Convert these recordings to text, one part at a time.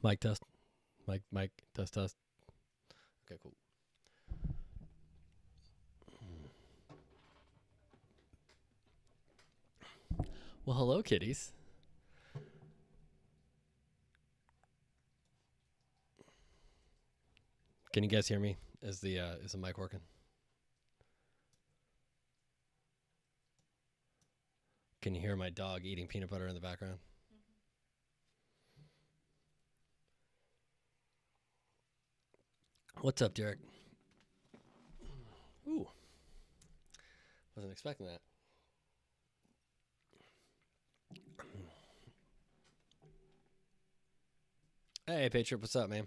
Mic test. Mic test test. Okay, cool. Well, hello, kitties. Can you guys hear me? Is the mic working? Can you hear my dog eating peanut butter in the background? What's up, Derek? Ooh, wasn't expecting that. Hey, Patriot, what's up, man?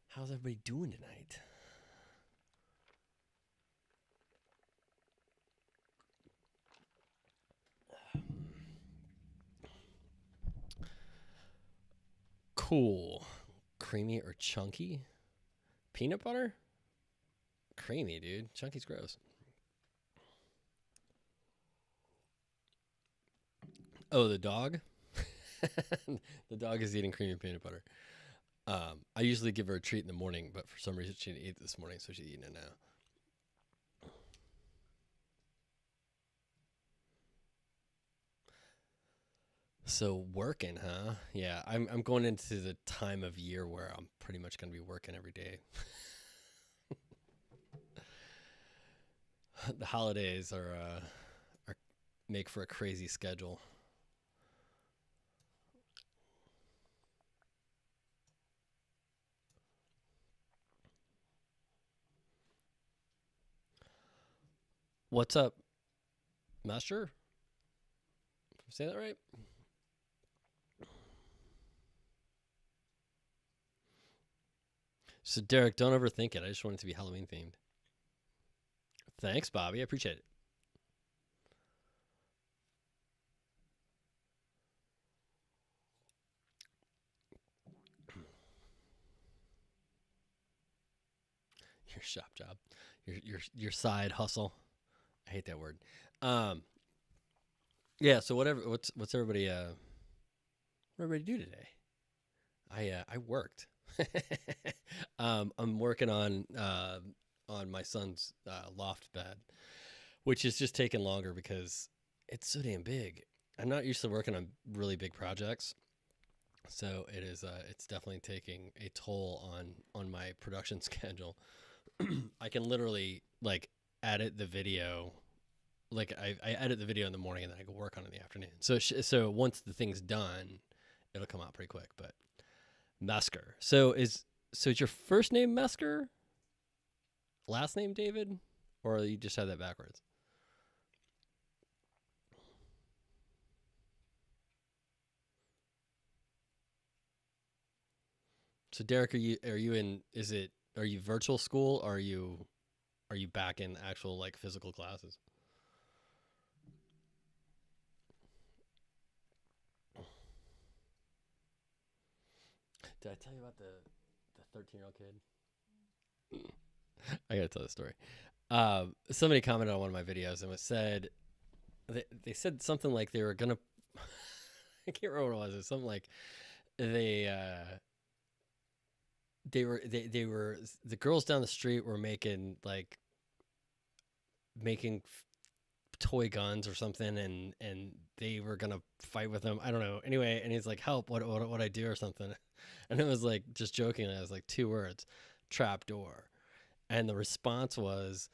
How's everybody doing tonight? Cool. Creamy or chunky? Peanut butter? Creamy, dude. Chunky's gross. Oh, the dog? The dog is eating creamy peanut butter. I usually give her a treat in the morning, but for some reason she didn't eat it this morning, so she's eating it now. So working, huh? Yeah, I'm going into the time of year where I'm pretty much going to be working every day. The holidays are make for a crazy schedule. What's up, Master? Say that right? So Derek, don't overthink it. I just want it to be Halloween themed. Thanks, Bobby. I appreciate it. Your shop job, your side hustle. I hate that word. Yeah. So whatever. What's everybody? What everybody do today? I worked. I'm working on my son's loft bed, which is just taking longer because it's so damn big. I'm not used to working on really big projects, so it is. It's definitely taking a toll on my production schedule. I can literally like edit the video. Like I edit the video in the morning and then I go work on it in the afternoon. So once the thing's done, it'll come out pretty quick. But Mesker. So is your first name Mesker? Last name David? Or you just had that backwards? So Derek, are you in are you virtual school or are you back in actual like physical classes? Did I tell you about the 13-year-old kid? I gotta tell the story. Somebody commented on one of my videos and said they said something like they were gonna. I can't remember what it was. It was something like they were the girls down the street were making toy guns or something, and they were gonna fight with them. I don't know. Anyway, and he's like, "Help! What I do or something?" And it was like just joking. It was like 2 words: trap door. And the response was,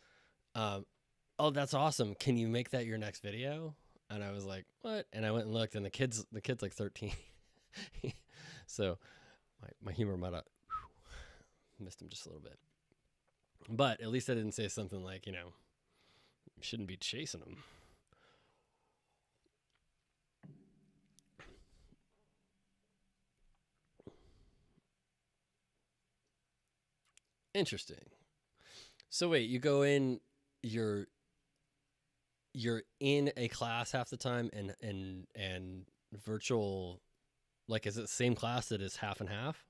"Oh, that's awesome! Can you make that your next video?" And I was like, "What?" And I went and looked, and the kid's like 13. So my humor might have missed him just a little bit, but at least I didn't say something like, you shouldn't be chasing him. Interesting. So wait, you go in, you're in a class half the time and virtual, like, is it the same class that is half and half?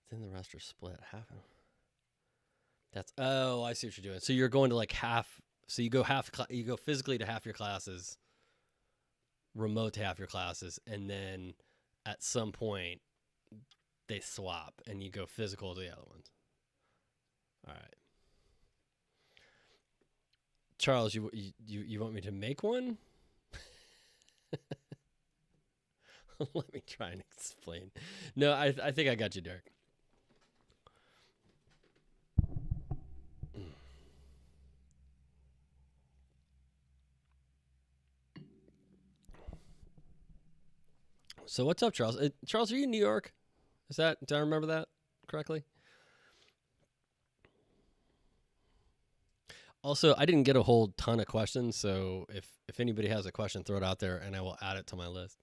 Then the rest are split half. That's I see what you're doing. So you're going to like half. So you go you go physically to half your classes, remote to half your classes, and then at some point they swap and you go physical to the other ones. All right. Charles, you want me to make one? Let me try and explain. No, I think I got you, Derek. So what's up, Charles? Charles, are you in New York? Did I remember that correctly? Also, I didn't get a whole ton of questions, so if anybody has a question, throw it out there, and I will add it to my list.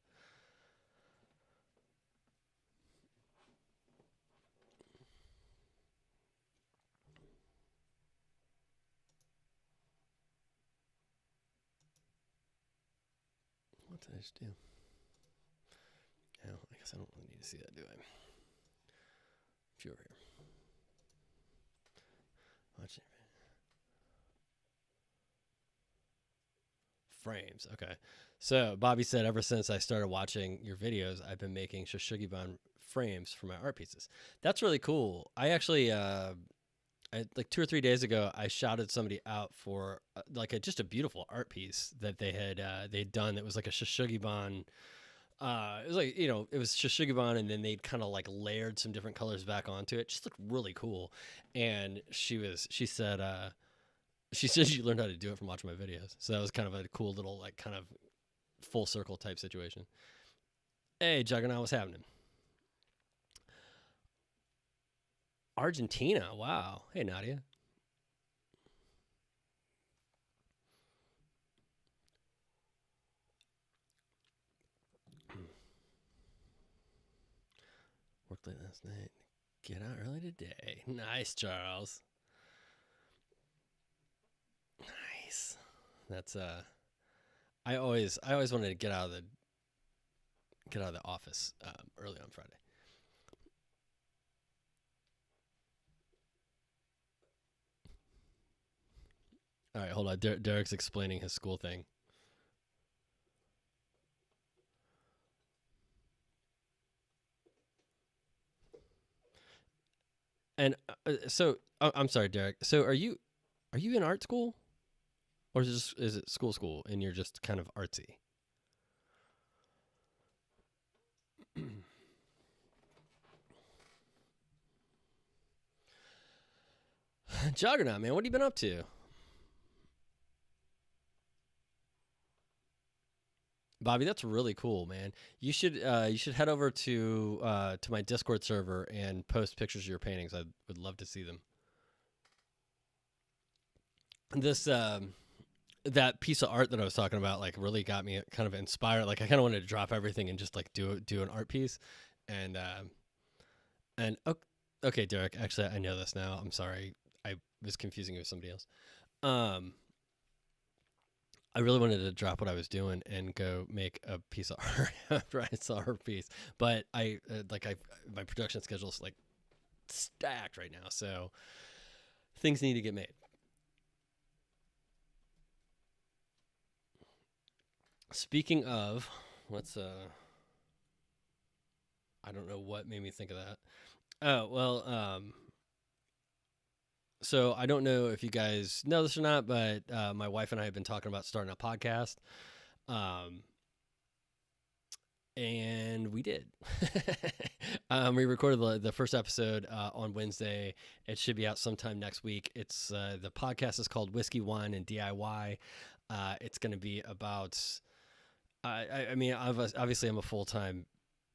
What did I just do? Oh, I guess I don't really need to see that, do I? View over here. Watch it. Frames. Okay. So Bobby said, ever since I started watching your videos, I've been making Shoshugiban frames for my art pieces. That's really cool. I actually, like 2 or 3 days ago, I shouted somebody out for just a beautiful art piece that they'd done. That was like a Shoshugiban. It was like, it was Shoshugiban, and then they'd kind of like layered some different colors back onto it. It just looked really cool. And she said, she learned how to do it from watching my videos. So that was kind of a cool little, like, kind of full circle type situation. Hey, Juggernaut, what's happening? Argentina. Wow. Hey, Nadia. Worked late last night. Get out early today. Nice, Charles. Nice. That's I always wanted to get out of the office early on Friday. All right, hold on. Derek's explaining his school thing. And so I'm sorry, Derek. So are you in art school, or is it school, and you're just kind of artsy? Juggernaut, man, what have you been up to? Bobby, that's really cool, man. You should head over to my Discord server and post pictures of your paintings. I would love to see them. This that piece of art that I was talking about, like, really got me kind of inspired. Like, I kind of wanted to drop everything and just like do an art piece. And okay, Derek. Actually, I know this now. I'm sorry, I was confusing you with somebody else. Um, I really wanted to drop what I was doing and go make a piece of art after I saw her piece, but my production schedule is like stacked right now, so things need to get made. Speaking of, let's I don't know what made me think of that. Oh well, so I don't know if you guys know this or not, but my wife and I have been talking about starting a podcast. Um, and we did. We recorded the first episode on Wednesday. It should be out sometime next week. It's the podcast is called Whiskey, Wine, and DIY. It's going to be about. I mean, obviously, I'm a full time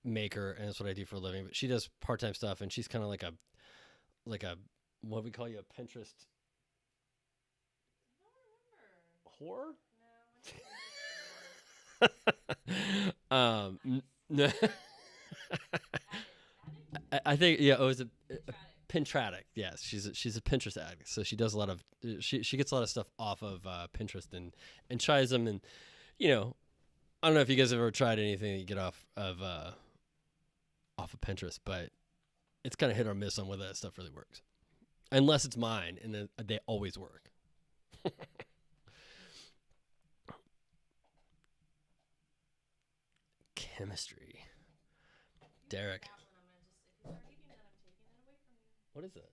maker, and that's what I do for a living. But she does part time stuff, and she's kind of like a what we call you, a Pinterest whore. No. I think it was a Pintratic. Yes, she's a Pinterest addict. So she does a lot of she gets a lot of stuff off of Pinterest and tries them. And I don't know if you guys have ever tried anything that you get off of Pinterest, but it's kind of hit or miss on whether that stuff really works, unless it's mine, and then they always work. Chemistry. Derek. What is it?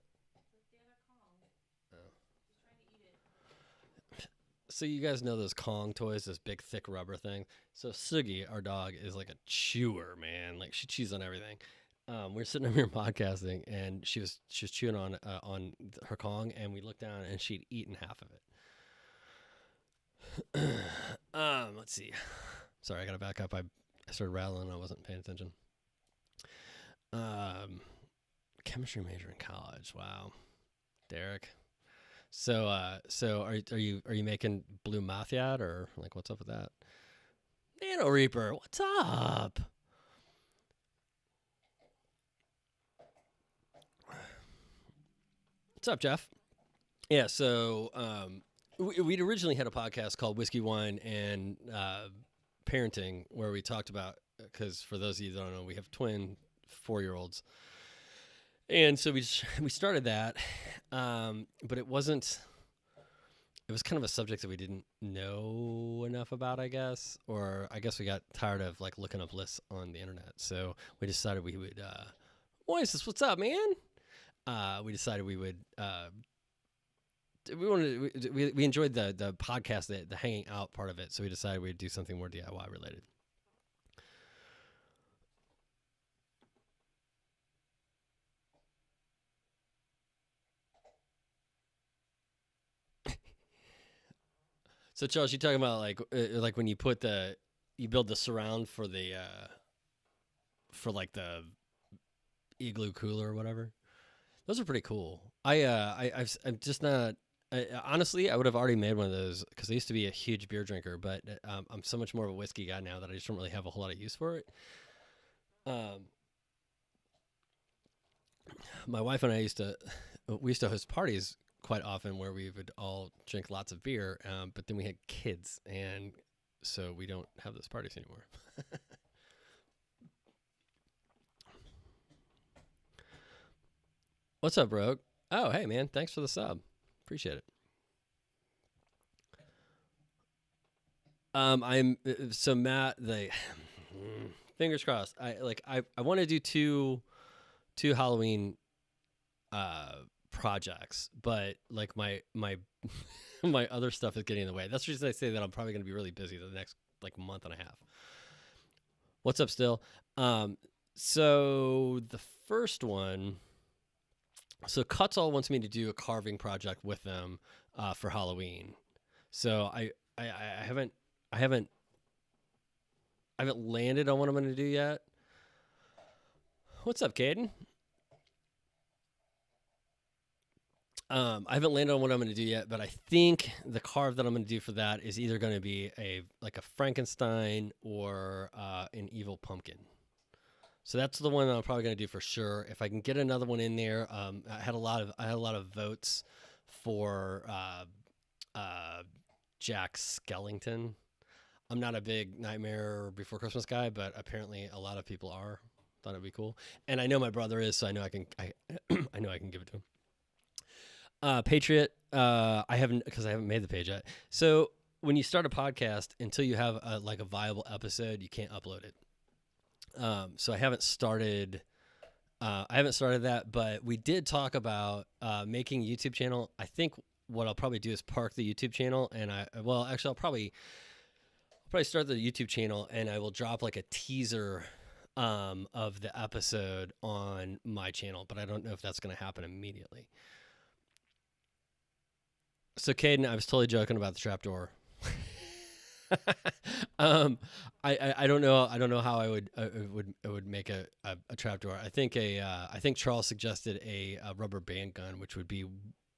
Oh. So you guys know those Kong toys, those big thick rubber thing. So Sugi, our dog, is like a chewer, man. Like she chews on everything. We were sitting over here podcasting, and she was chewing on her Kong, and we looked down, and she'd eaten half of it. Let's see. Sorry, I gotta back up. I started rattling. I wasn't paying attention. Chemistry major in college. Wow, Derek. So are you making blue math yet, or like what's up with that? Nano Reaper, what's up? What's up, Jeff? Yeah, so we'd originally had a podcast called Whiskey, Wine, and Parenting, where we talked about, because for those of you that don't know, we have twin 4-year-olds. And so we started that, but it was kind of a subject that we didn't know enough about, I guess, or I guess we got tired of like looking up lists on the internet. So we decided we would, Oasis, what's up, man? We decided we would, we enjoyed the podcast, the hanging out part of it. So we decided we'd do something more DIY related. So Charles, you talking about like when you build the surround for the for like the igloo cooler or whatever. Those are pretty cool. I'm just not. Honestly, I would have already made one of those because I used to be a huge beer drinker, but I'm so much more of a whiskey guy now that I just don't really have a whole lot of use for it. Um, my wife and I used to host parties quite often where we would all drink lots of beer, but then we had kids, and so we don't have those parties anymore. What's up, Rogue? Oh, hey, man. Thanks for the sub. Appreciate it. I'm so Matt. The fingers crossed. I want to do two Halloween projects, but like my my other stuff is getting in the way. That's the reason I say that I'm probably going to be really busy the next like month and a half. What's up, still? So the first one. So Cutsall wants me to do a carving project with them for Halloween. So I haven't landed on what I'm going to do yet. What's up, Caden? I haven't landed on what I'm going to do yet, but I think the carve that I'm going to do for that is either going to be a Frankenstein or an evil pumpkin. So that's the one that I'm probably going to do for sure. If I can get another one in there, I had a lot of votes for Jack Skellington. I'm not a big Nightmare Before Christmas guy, but apparently a lot of people are. Thought it'd be cool, and I know my brother is, so I know I can. I know I can give it to him. Patriot, I haven't because I haven't made the page yet. So when you start a podcast, until you have a viable episode, you can't upload it. So I haven't started that, but we did talk about making a YouTube channel. I think what I'll probably do is park the YouTube channel, and I'll probably start the YouTube channel, and I will drop like a teaser of the episode on my channel, but I don't know if that's going to happen immediately. So Caden, I was totally joking about the trapdoor. I don't know how I would make a trapdoor. I think Charles suggested a rubber band gun, which would be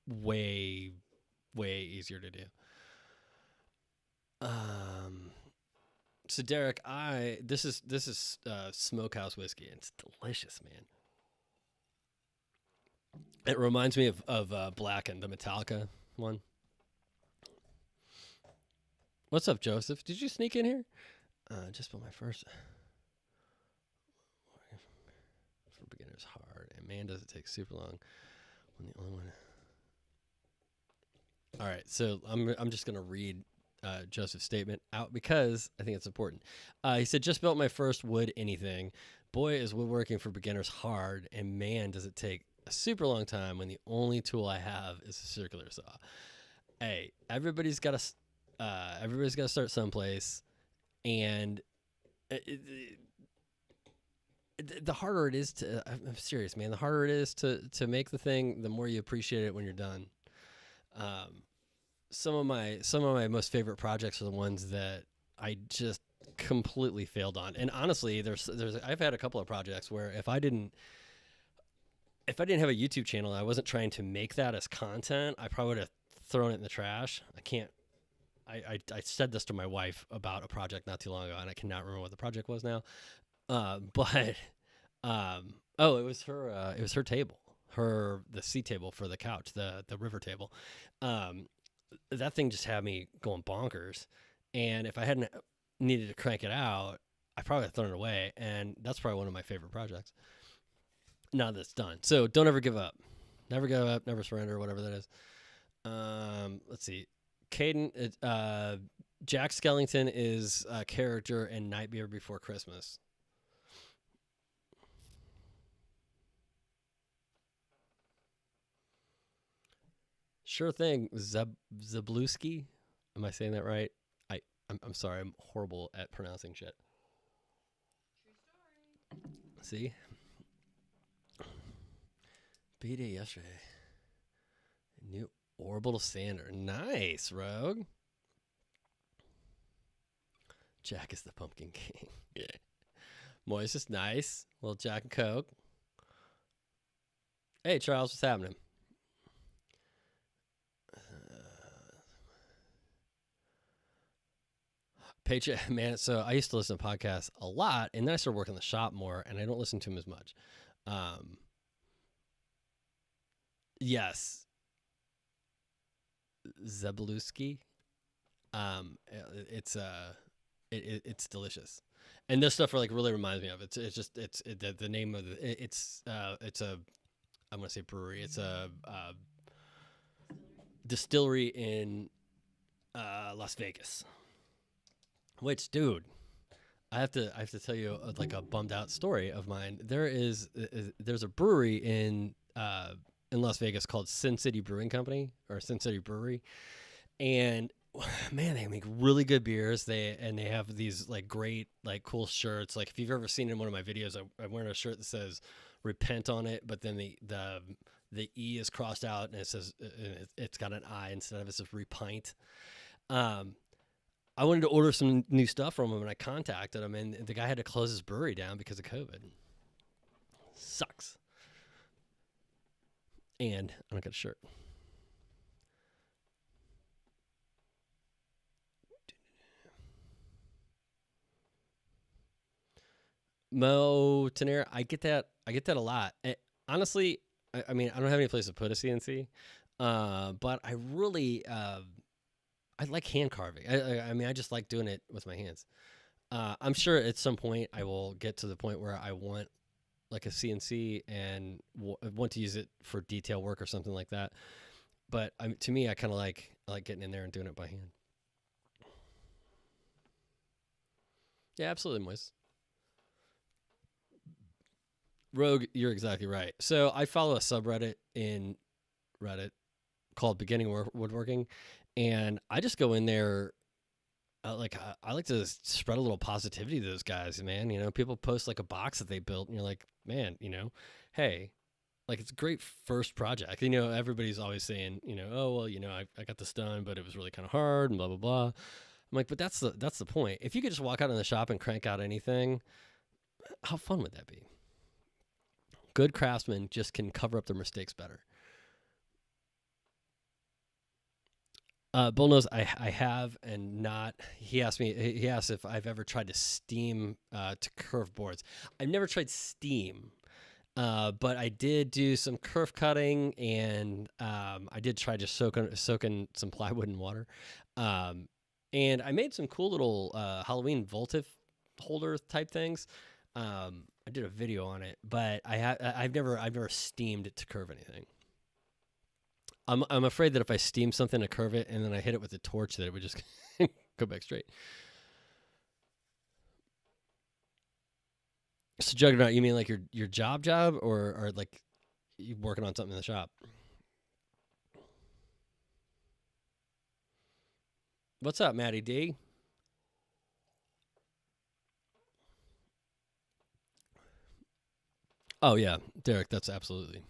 way easier to do. So Derek, this is Smokehouse whiskey. It's delicious, man. It reminds me of Blackened, the Metallica one. What's up, Joseph? Did you sneak in here? Just built my first. For beginners, hard. And man, does it take super long. When the only one. All right, so I'm just gonna read Joseph's statement out because I think it's important. He said, "Just built my first wood anything, boy, is woodworking for beginners hard, and man, does it take a super long time when the only tool I have is a circular saw. Hey, everybody's got to start someplace, and the harder it is to, I'm serious, man, the harder it is to make the thing, the more you appreciate it when you're done. Some of my most favorite projects are the ones that I just completely failed on. And honestly, I've had a couple of projects where if I didn't have a YouTube channel, I wasn't trying to make that as content, I probably would have thrown it in the trash. I said this to my wife about a project not too long ago, and I cannot remember what the project was now. It was her table, the seat table for the couch, the river table. That thing just had me going bonkers. And if I hadn't needed to crank it out, I probably have thrown it away. And that's probably one of my favorite projects. Now that it's done. So don't ever give up. Never give up, never surrender, whatever that is. Let's see. Caden, Jack Skellington is a character in Nightmare Before Christmas. Sure thing, Zabluski. Am I saying that right? I'm sorry. I'm horrible at pronouncing shit. True story. See? B-Day yesterday. New orbital sander. Nice, Rogue. Jack is the Pumpkin King. Yeah. Moist is nice. Little Jack and Coke. Hey, Charles, what's happening? Paycheck, man. So I used to listen to podcasts a lot, and then I started working in the shop more, and I don't listen to them as much. Yes, Zabluski. It's delicious, and this stuff really reminds me of it. The name of it's a, I'm gonna say brewery. It's a distillery in Las Vegas. Which, dude, I have to tell you like a bummed out story of mine. There's a brewery in Las Vegas called Sin City Brewing Company, or Sin City Brewery, and man, they make really good beers. They have these like great like cool shirts. Like if you've ever seen in one of my videos, I'm wearing a shirt that says "Repent" on it, but then the E is crossed out and it says it's got an I instead of it says "Repint." I wanted to order some new stuff from him, and I contacted him, and the guy had to close his brewery down because of COVID. Sucks. And I don't get a shirt. Mo Tenere, I get that a lot. Honestly, I mean, I don't have any place to put a CNC, but I really I like hand carving. I mean, I just like doing it with my hands. I'm sure at some point I will get to the point where I want like a CNC and want to use it for detail work or something like that. But to me, I kind of like getting in there and doing it by hand. Yeah, absolutely, Moise. Rogue, you're exactly right. So I follow a subreddit in Reddit called Beginning Woodworking, and I just go in there. I like to spread a little positivity to those guys, man. You know, people post like a box that they built, and you're like, man, you know, hey, like it's a great first project. You know, everybody's always saying, you know, oh well, you know, I got this done, but it was really kind of hard, and blah blah blah. I'm like, but that's the point. If you could just walk out in the shop and crank out anything, how fun would that be? Good craftsmen just can cover up their mistakes better. Bull knows I have and not. He asked if I've ever tried to steam to curve boards. I've never tried steam, but I did do some curve cutting, and I did try to soak in some plywood and water, and I made some cool little Halloween votive holder type things. I did a video on it, but I've never steamed it to curve anything. I'm afraid that if I steam something to curve it and then I hit it with a torch, that it would just go back straight. So Juggernaut, you mean like your job, or like you working on something in the shop? What's up, Maddie D? Oh yeah, Derek, that's absolutely.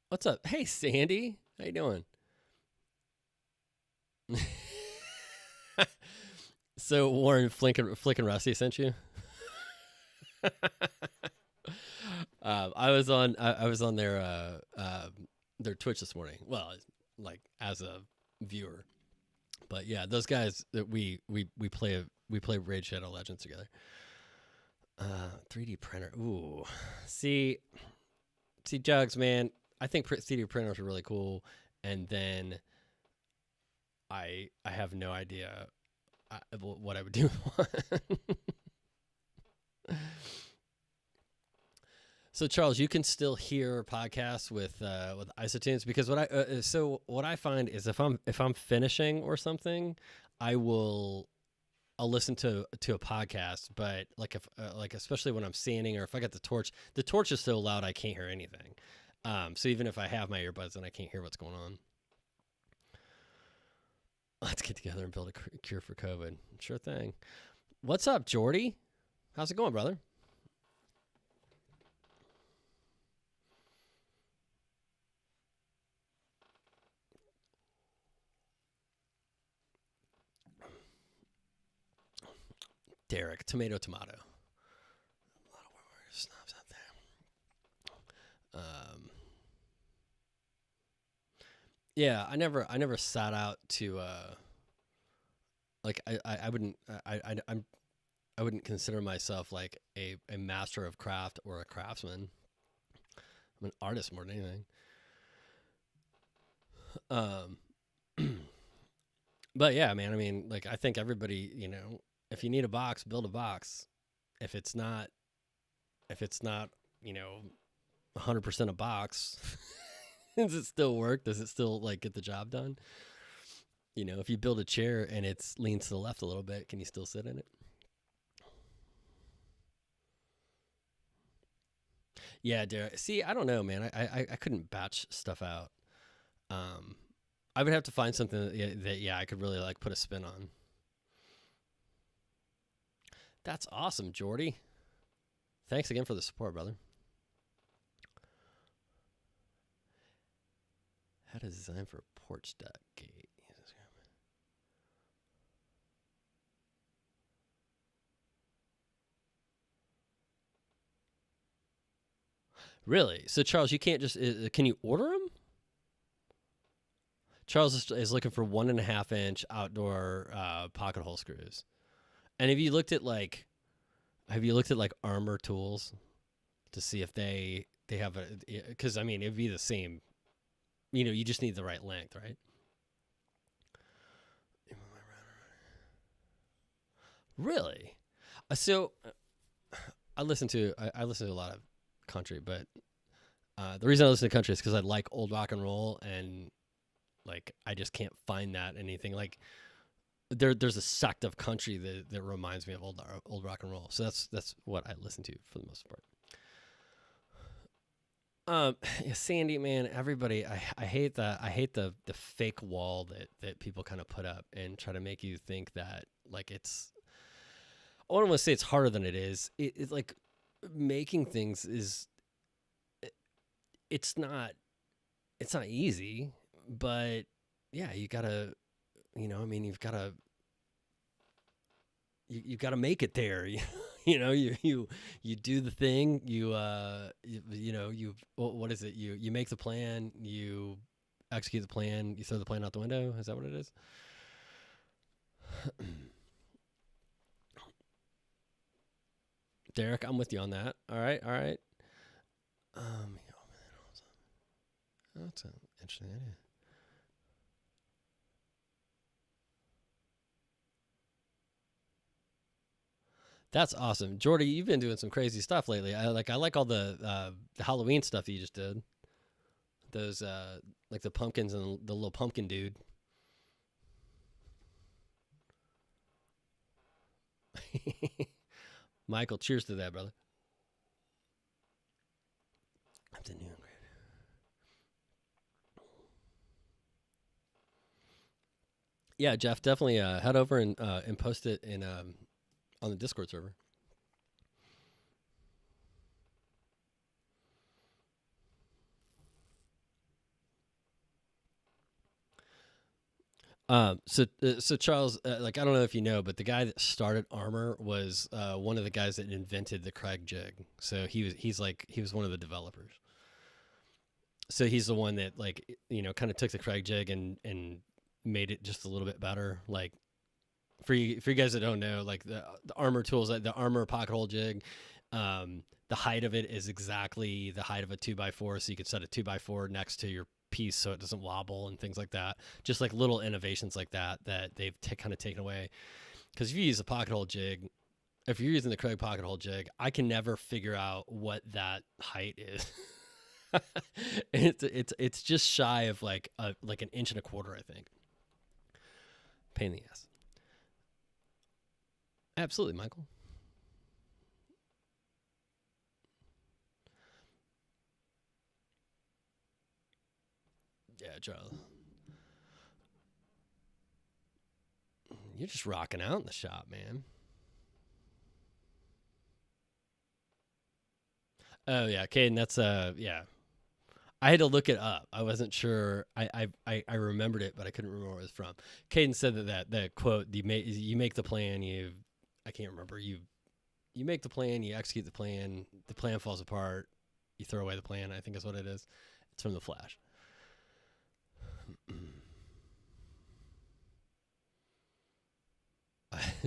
What's up? Hey, Sandy, how you doing? So Warren Flick and Rusty sent you. I was on their Twitch this morning. Well, like as a viewer, but yeah, those guys that we play Raid Shadow Legends together. 3D printer. Ooh, see, Jugs, man. I think 3D printers are really cool, and then I have no idea what I would do with one. So Charles, you can still hear podcasts with AmpleTunes, because what I find is if I'm finishing or something, I will I'll listen to a podcast, but like if like especially when I'm sanding, or if I got the torch is so loud I can't hear anything. So even if I have my earbuds, then I can't hear what's going on. Let's get together and build a cure for COVID. Sure thing. What's up, Jordy? How's it going, brother? Derek, tomato. A lot of snobs out there. Yeah, I never sat out to like I wouldn't I wouldn't consider myself like a master of craft or a craftsman. I'm an artist more than anything. Um, but yeah, man. I mean, like I think everybody, if you need a box, build a box. If it's not, if it's not, 100% a box, does it still work? Does it still like get the job done? If you build a chair and it leans to the left a little bit, can you still sit in it? Yeah, Derek. See, I don't know, man. I couldn't batch stuff out. Um, I would have to find something that I could really like put a spin on. That's awesome, Jordy. Thanks again for the support, brother. How to design for a porch deck gate. Really? So Charles, you can't just can you order them? Charles is looking for 1.5 inch outdoor pocket hole screws. And have you looked at like Armor Tools to see if they have a, because I mean it'd be the same. You just need the right length, right? Really? So I listen to a lot of country, but the reason I listen to country is because I like old rock and roll, and like I just can't find that anything like there's a sect of country that reminds me of old rock and roll. So that's what I listen to for the most part. Yeah, Sandy, man, everybody, I hate the fake wall that people kind of put up and try to make you think that like it's. I don't want to say it's harder than it is. It's like making things is. It's not. It's not easy, but yeah, you gotta. I mean, you've got to make it there. You do the thing. What is it? You make the plan. You execute the plan. You throw the plan out the window. Is that what it is? Derek, I'm with you on that. All right, all right. That's an interesting idea. That's awesome, Jordy. You've been doing some crazy stuff lately. I like all the Halloween stuff you just did. those like the pumpkins and the little pumpkin dude. Michael, cheers to that, brother. I'm the new and great. Yeah, Jeff, definitely head over and post it in on the Discord server. So Charles, like I don't know if you know, but the guy that started Armor was one of the guys that invented the Craig jig. So he was one of the developers. So he's the one that like kind of took the Craig jig and made it just a little bit better. Like for you guys that don't know, like the Armor tools, like the Armor pocket hole jig, the height of it is exactly the height of a 2x4, so you could set a 2x4 next to your piece so it doesn't wobble and things like that. Just like little innovations like that they've kind of taken away. Because if you use a pocket hole jig, if you're using the Craig pocket hole jig, I can never figure out what that height is. It's just shy of like an inch and a quarter, I think. Pain in the ass. Absolutely, Michael. Yeah, Charles. You're just rocking out in the shop, man. Oh yeah, Caden, that's yeah. I had to look it up. I wasn't sure. I remembered it, but I couldn't remember where it was from. Caden said that quote, you make the plan, I can't remember, you make the plan, you execute the plan falls apart, you throw away the plan, I think is what it is. It's from The Flash.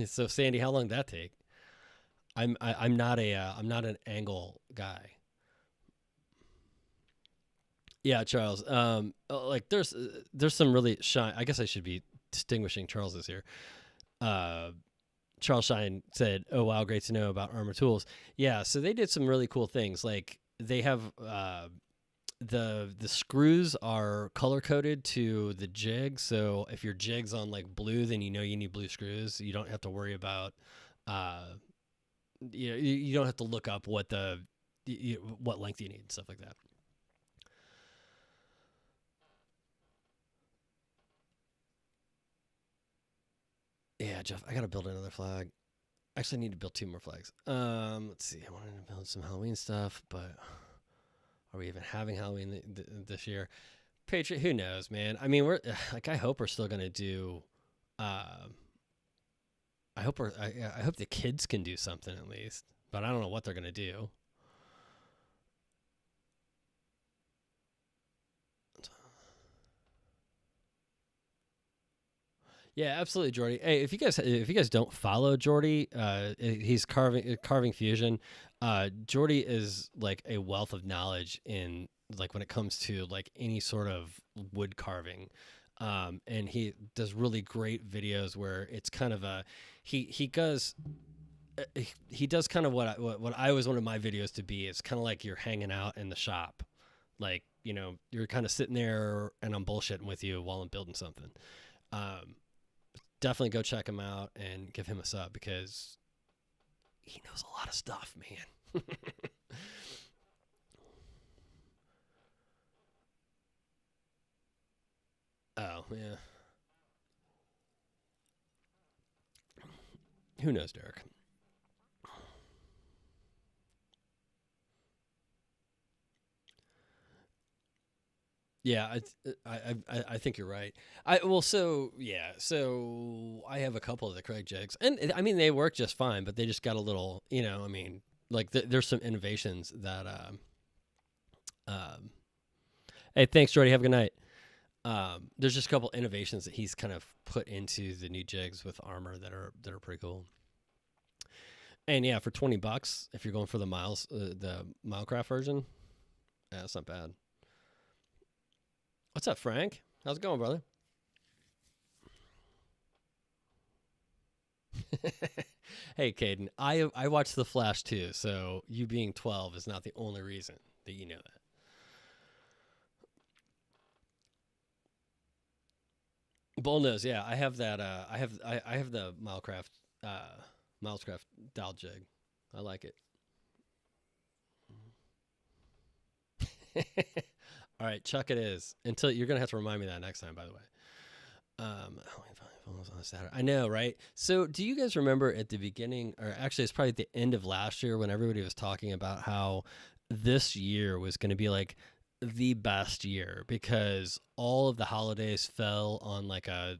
So Sandy, how long did that take? I'm not I'm not an angle guy. Yeah, Charles. Like there's some really shine. I guess I should be distinguishing Charles's here. Uh, Charles Shine said, "Oh wow, great to know about Armor Tools." Yeah, so they did some really cool things. Like they have the screws are color coded to the jig. So if your jig's on like blue, then you know you need blue screws. You don't have to worry about uh, you don't have to look up what length you need and stuff like that. Yeah, Jeff, I gotta build another flag. Actually, I need to build two more flags. Let's see. I wanted to build some Halloween stuff, but are we even having Halloween this year? Patriot, who knows, man? I mean, we're like, I hope we're still gonna do. Uh, I hope the kids can do something at least, but I don't know what they're gonna do. Yeah, absolutely, Jordy. Hey, if you guys don't follow Jordy, he's carving fusion. Jordy is like a wealth of knowledge in like when it comes to like any sort of wood carving. And he does really great videos where it's kind of a he does he does kind of what I always wanted my videos to be. It's kind of like you're hanging out in the shop, like you're kind of sitting there and I'm bullshitting with you while I'm building something. Um, Definitely go check him out and give him a sub because he knows a lot of stuff, man. Oh yeah, who knows, Derek? Yeah, I think you're right. So yeah, so I have a couple of the Craig jigs, and I mean they work just fine, but they just got a little, I mean, like there's some innovations that um. Hey, thanks, Jordy. Have a good night. There's just a couple innovations that he's kind of put into the new jigs with armor that are pretty cool. And yeah, for $20, if you're going for the Milecraft version, yeah, that's not bad. What's up, Frank? How's it going, brother? Hey, Caden, I watched The Flash too, so you being 12 is not the only reason that you know that. bullnose. Yeah, I have that. I have the Milescraft dial jig. I like it. All right, Chuck it is. Until you're gonna have to remind me that next time, by the way. On a Saturday. I know, right? So, do you guys remember at the beginning, or actually, it's probably at the end of last year, when everybody was talking about how this year was going to be like the best year because all of the holidays fell on like a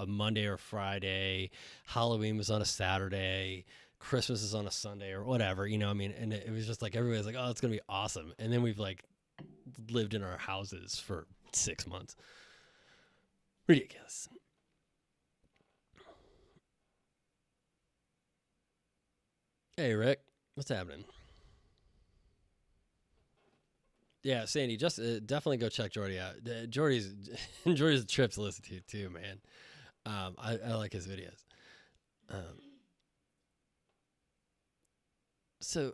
Monday or Friday. Halloween was on a Saturday. Christmas is on a Sunday or whatever, I mean, and it was just like everybody's like, oh, it's going to be awesome. And then we've like lived in our houses for 6 months. Ridiculous. Hey, Rick, what's happening? Yeah, Sandy, just definitely go check Jordy out. Jordy's Jordy's a trip to listen to too, man. I like his videos. Um, so,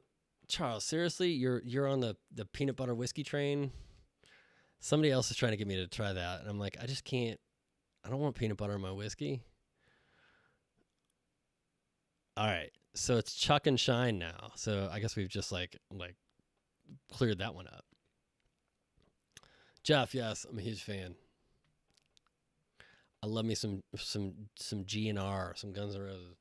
Charles, seriously, you're on the peanut butter whiskey train. Somebody else is trying to get me to try that, and I'm like, I just can't. I don't want peanut butter in my whiskey. All right, so it's Chuck and Shine now. So I guess we've just like cleared that one up. Jeff, yes, I'm a huge fan. I love me some GNR, some Guns N' Roses.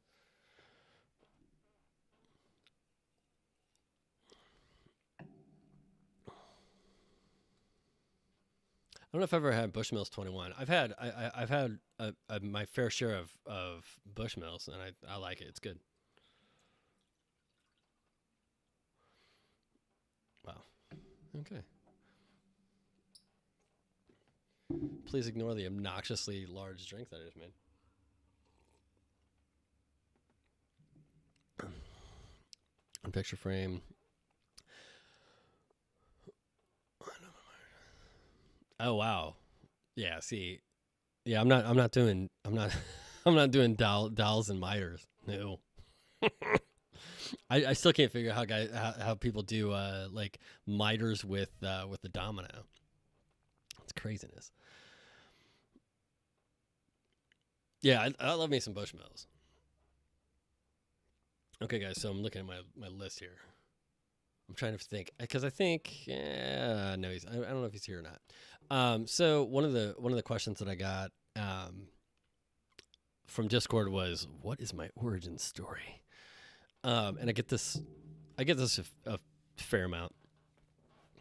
I don't know if I've ever had Bushmills 21. I've had my fair share of Bushmills, and I like it. It's good. Wow. Okay. Please ignore the obnoxiously large drink that I just made. On picture frame. Oh wow. Yeah. See. Yeah. I'm not doing. I'm not. I'm not doing dowels and miters. No. I still can't figure out how people do like miters with the domino. It's craziness. Yeah, I love me some Bushmills. Okay, guys, so I'm looking at my list here. I'm trying to think because I think no, I don't know if he's here or not. So one of the questions that I got from Discord was, "What is my origin story?" And I get this a fair amount,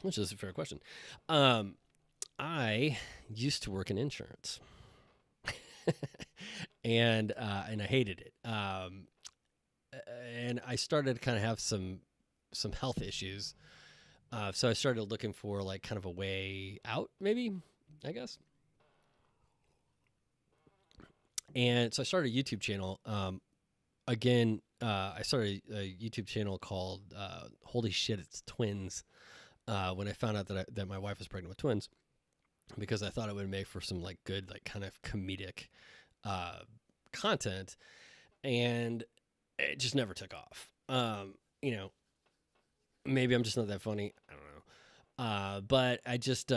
which is a fair question. I used to work in insurance, and I hated it. And I started to kind of have some health issues. So I started looking for like kind of a way out, maybe, I guess. And so I started a YouTube channel. Again, I started a YouTube channel called Holy Shit, It's Twins. When I found out that my wife was pregnant with twins, because I thought it would make for some like good, like kind of comedic content, and it just never took off. You know, maybe I'm just not that funny. I don't know. But I just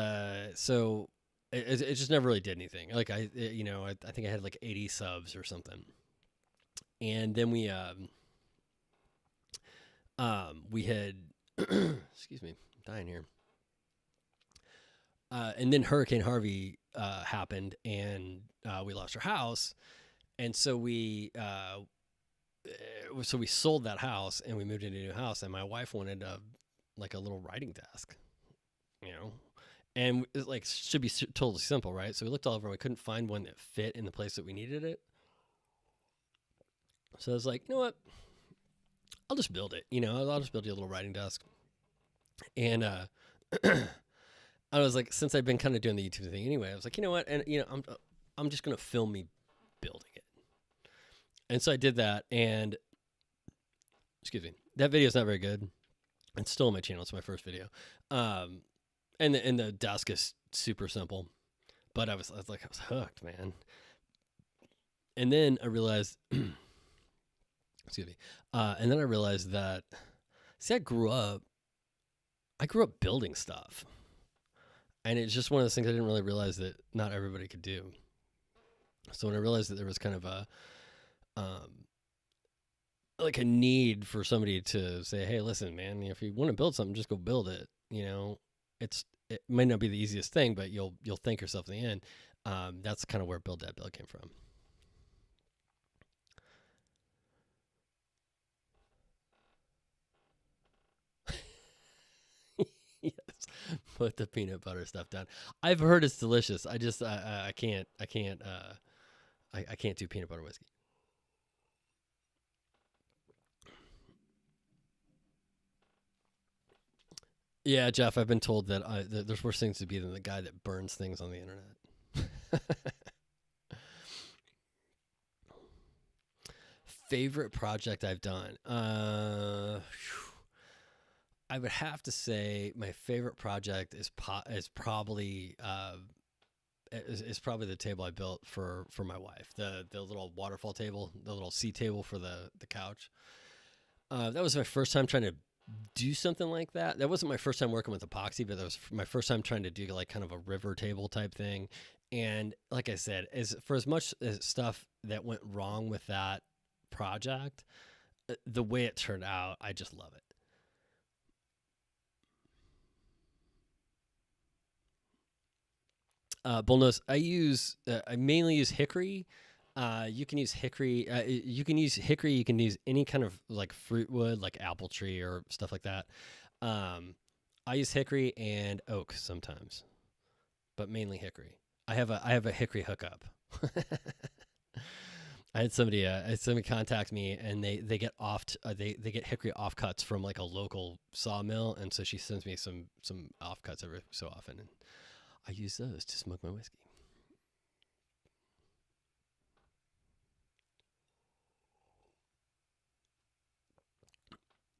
so it just never really did anything. Like I think I had like 80 subs or something, and then we had excuse me, I'm dying here. And then Hurricane Harvey happened, and we lost our house, and so we sold that house and we moved into a new house, and my wife wanted like a little writing desk, and it like should be totally simple, right? So we looked all over and we couldn't find one that fit in the place that we needed it. So I was like, you know what? I'll just build it. I'll just build you a little writing desk. And I was like, since I've been kind of doing the YouTube thing anyway, I was like, you know what? And I'm just gonna film me building it. And so I did that, and excuse me, that video is not very good. It's still on my channel. It's my first video. And the desk is super simple, but I was hooked, man. And then I realized, excuse me, and then I realized that, see, I grew up building stuff, and it's just one of those things I didn't really realize that not everybody could do. So when I realized that there was kind of a um, like a need for somebody to say, "Hey, listen, man, if you want to build something, just go build it." It might not be the easiest thing, but you'll thank yourself in the end. That's kind of where Build That Build came from. Yes, put the peanut butter stuff down. I've heard it's delicious. I can't do peanut butter whiskey. Yeah, Jeff, I've been told that there's worse things to be than the guy that burns things on the internet. Favorite project I've done? I would have to say my favorite project is probably is probably the table I built for my wife. The little waterfall table, the little sea table for the couch. That was my first time trying to do something like that. That wasn't my first time working with epoxy, but that was my first time trying to do like kind of a river table type thing. And like I said, as much as stuff that went wrong with that project, the way it turned out, I just love it. Bullnose, I mainly use hickory. You can use hickory. You can use hickory. You can use any kind of like fruit wood, like apple tree or stuff like that. Um, I use hickory and oak sometimes, but mainly hickory. I have a hickory hookup. I had somebody contact me and they get they get hickory offcuts from like a local sawmill, and so she sends me some offcuts every so often, and I use those to smoke my whiskey.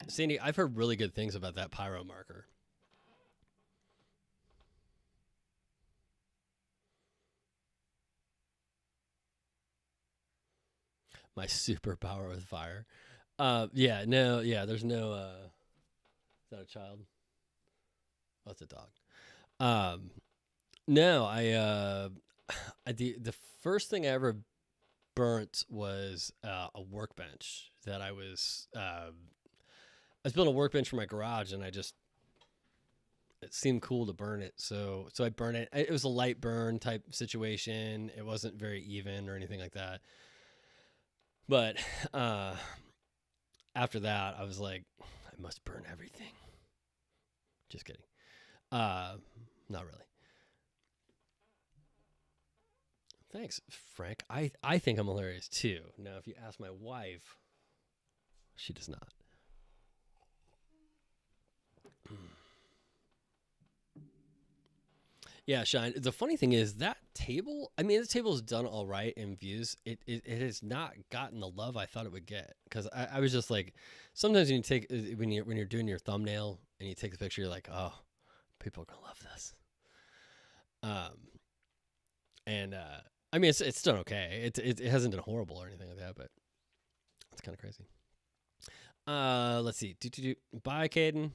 Sandy, I've heard really good things about that pyro marker. My superpower with fire. Yeah, no, yeah. There's no. Is that a child? Oh, it's a dog. Um, no, the first thing I ever burnt was a workbench that I was building a workbench for my garage, and it seemed cool to burn it, so I burned it. It was a light burn type situation. It wasn't very even or anything like that. But uh, after that, I was like, I must burn everything. Just kidding. Uh, Not really. Thanks, Frank. I think I'm hilarious too. Now, if you ask my wife, she does not. Yeah, Shine. The funny thing is that table. I mean, the table is done all right in views. It has not gotten the love I thought it would get, because I was just like, sometimes when you take when you're doing your thumbnail and you take the picture, you're like, oh, people are gonna love this. Um, and I mean, it's done okay. It hasn't been horrible or anything like that, but it's kind of crazy. Let's see. Bye, Caden.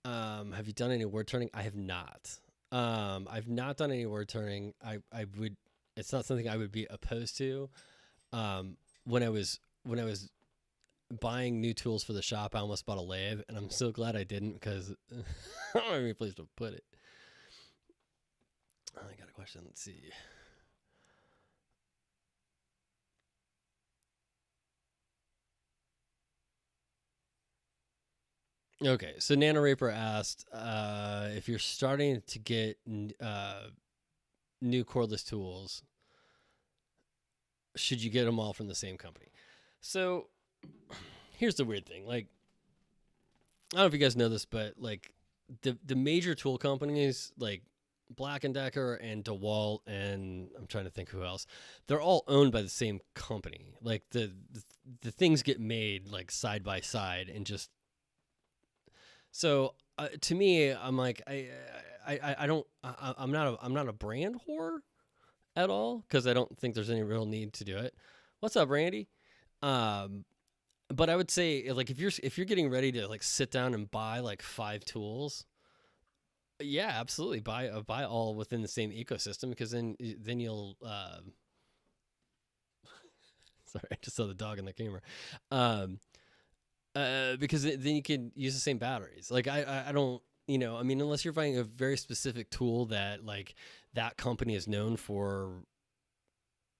Have you done any word turning? I have not. I've not done any word turning. I would. It's not something I would be opposed to. When I was buying new tools for the shop, I almost bought a lathe, and I'm so glad I didn't, because I don't have any place to put it. I got a question. Let's see. Okay, so Nano Raper asked if you're starting to get new cordless tools, should you get them all from the same company? So here's the weird thing. Like, I don't know if you guys know this, but like the major tool companies like Black and Decker and DeWalt, and I'm trying to think who else. They're all owned by the same company. Like the things get made like side by side, and just so to me, I'm like I don't I'm not a brand whore at all, because I don't think there's any real need to do it. What's up, Randy? Um, but I would say, like, if you're getting ready to like sit down and buy like 5 tools, yeah, absolutely buy all within the same ecosystem, because then you'll Sorry, I just saw the dog in the camera. Um, because then you can use the same batteries. Like I don't, I mean, unless you're finding a very specific tool that like that company is known for,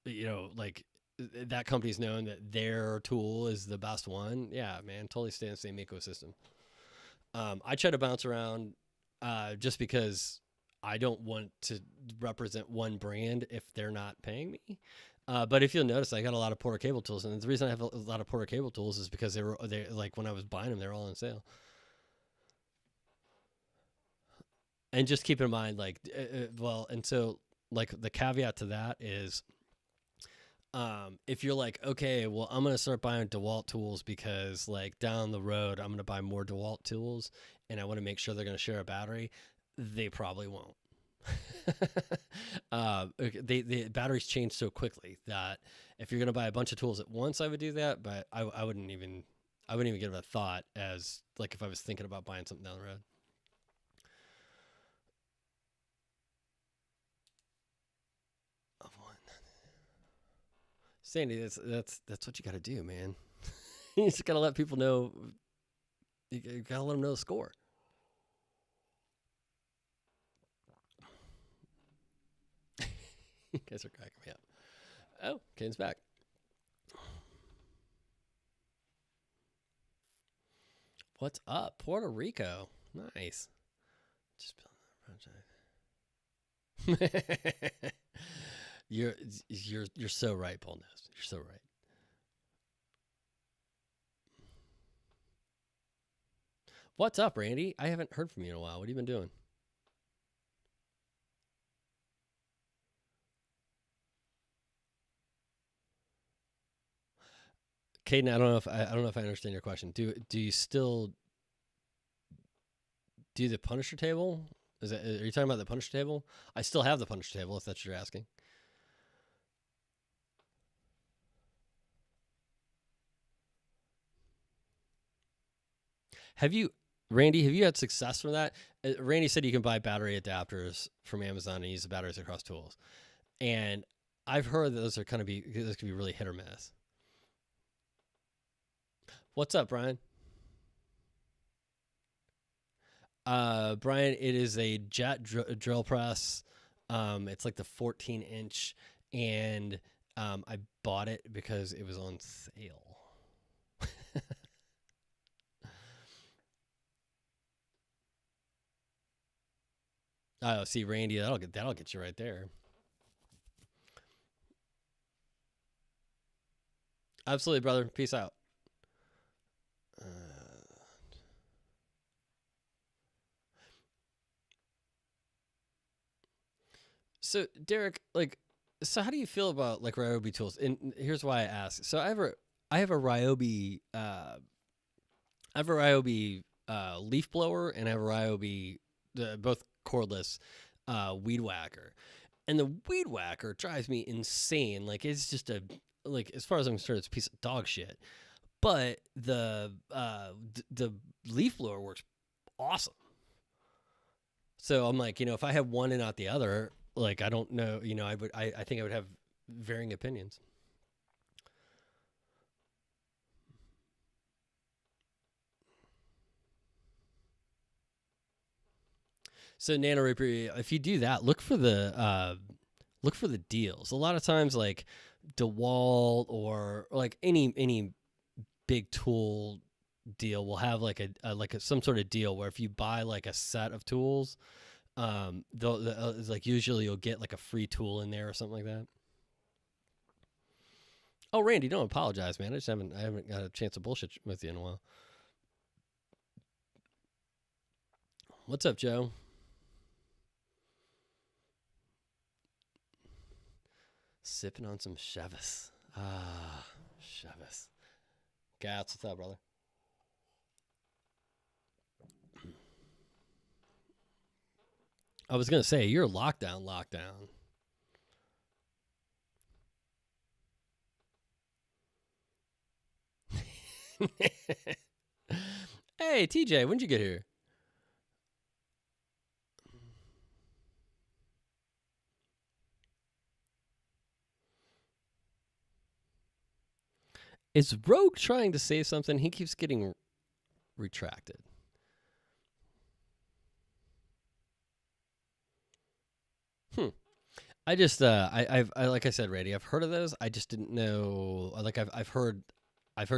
like that company's known that their tool is the best one. Yeah, man, totally stay in the same ecosystem. I try to bounce around just because I don't want to represent one brand if they're not paying me. But if you'll notice, I got a lot of Porter cable tools, and the reason I have a lot of Porter cable tools is because they like when I was buying them, they were all on sale. And just keep in mind, like, and so like the caveat to that is, if you're like, okay, well, I'm gonna start buying DeWalt tools because like down the road, I'm gonna buy more DeWalt tools, and I want to make sure they're gonna share a battery. They probably won't. The batteries change so quickly that if you're gonna buy a bunch of tools at once, I would do that. But I wouldn't even give it a thought as like if I was thinking about buying something down the road. Sandy, that's what you got to do, man. You just got to let people know. You got to let them know the score. You guys are cracking me up. Oh, Kane's back. What's up, Puerto Rico? Nice. Just building that project. You're so right, Paul Ness. You're so right. What's up, Randy? I haven't heard from you in a while. What have you been doing? Caden, I don't know if I understand your question. Do you still do the Punisher table? Are you talking about the Punisher table? I still have the Punisher table, if that's what you're asking. Have you, Randy? Have you had success from that? Randy said you can buy battery adapters from Amazon and use the batteries across tools, and I've heard that those can be really hit or miss. What's up, Brian? Brian, it is a jet drill press. It's like the 14-inch, and I bought it because it was on sale. Oh, see, Randy, that'll get you right there. Absolutely, brother. Peace out. So, Derek, like, so how do you feel about like Ryobi tools? And here's why I ask. So I have a Ryobi leaf blower, and I have a Ryobi both cordless weed whacker. And the weed whacker drives me insane. Like it's just as far as I'm concerned, it's a piece of dog shit. But the leaf blower works awesome. So I'm like, if I have one and not the other, like I don't know, I think I would have varying opinions. So Nano Reaper, if you do that, look for the deals. A lot of times, like DeWalt or like any big tool deal will have like some sort of deal where if you buy like a set of tools, they'll like usually you'll get like a free tool in there or something like that. Oh, Randy, don't apologize, man. I haven't got a chance to bullshit with you in a while. What's up, Joe? Sipping on some Chivas. Ah, Chivas. Gats, what's up, brother? I was gonna say you're lockdown. Hey, TJ, when'd you get here? Is Rogue trying to say something? He keeps getting retracted. I just I like I said, Randy, I've heard of those. I just didn't know. Like I've heard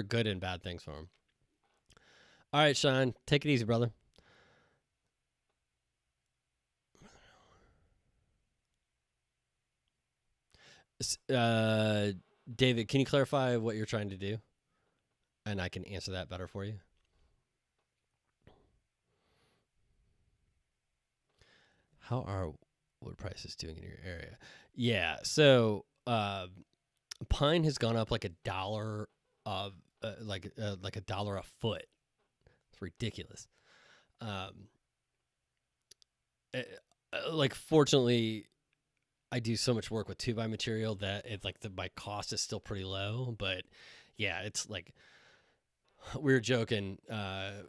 good and bad things from them. All right, Sean, take it easy, brother. Uh, David, can you clarify what you're trying to do, and I can answer that better for you. How are wood prices doing in your area? Yeah, so pine has gone up like $1 of like $1 a foot. It's ridiculous. Um, like fortunately, I do so much work with 2x material that it's like my cost is still pretty low. But yeah, it's like we were joking.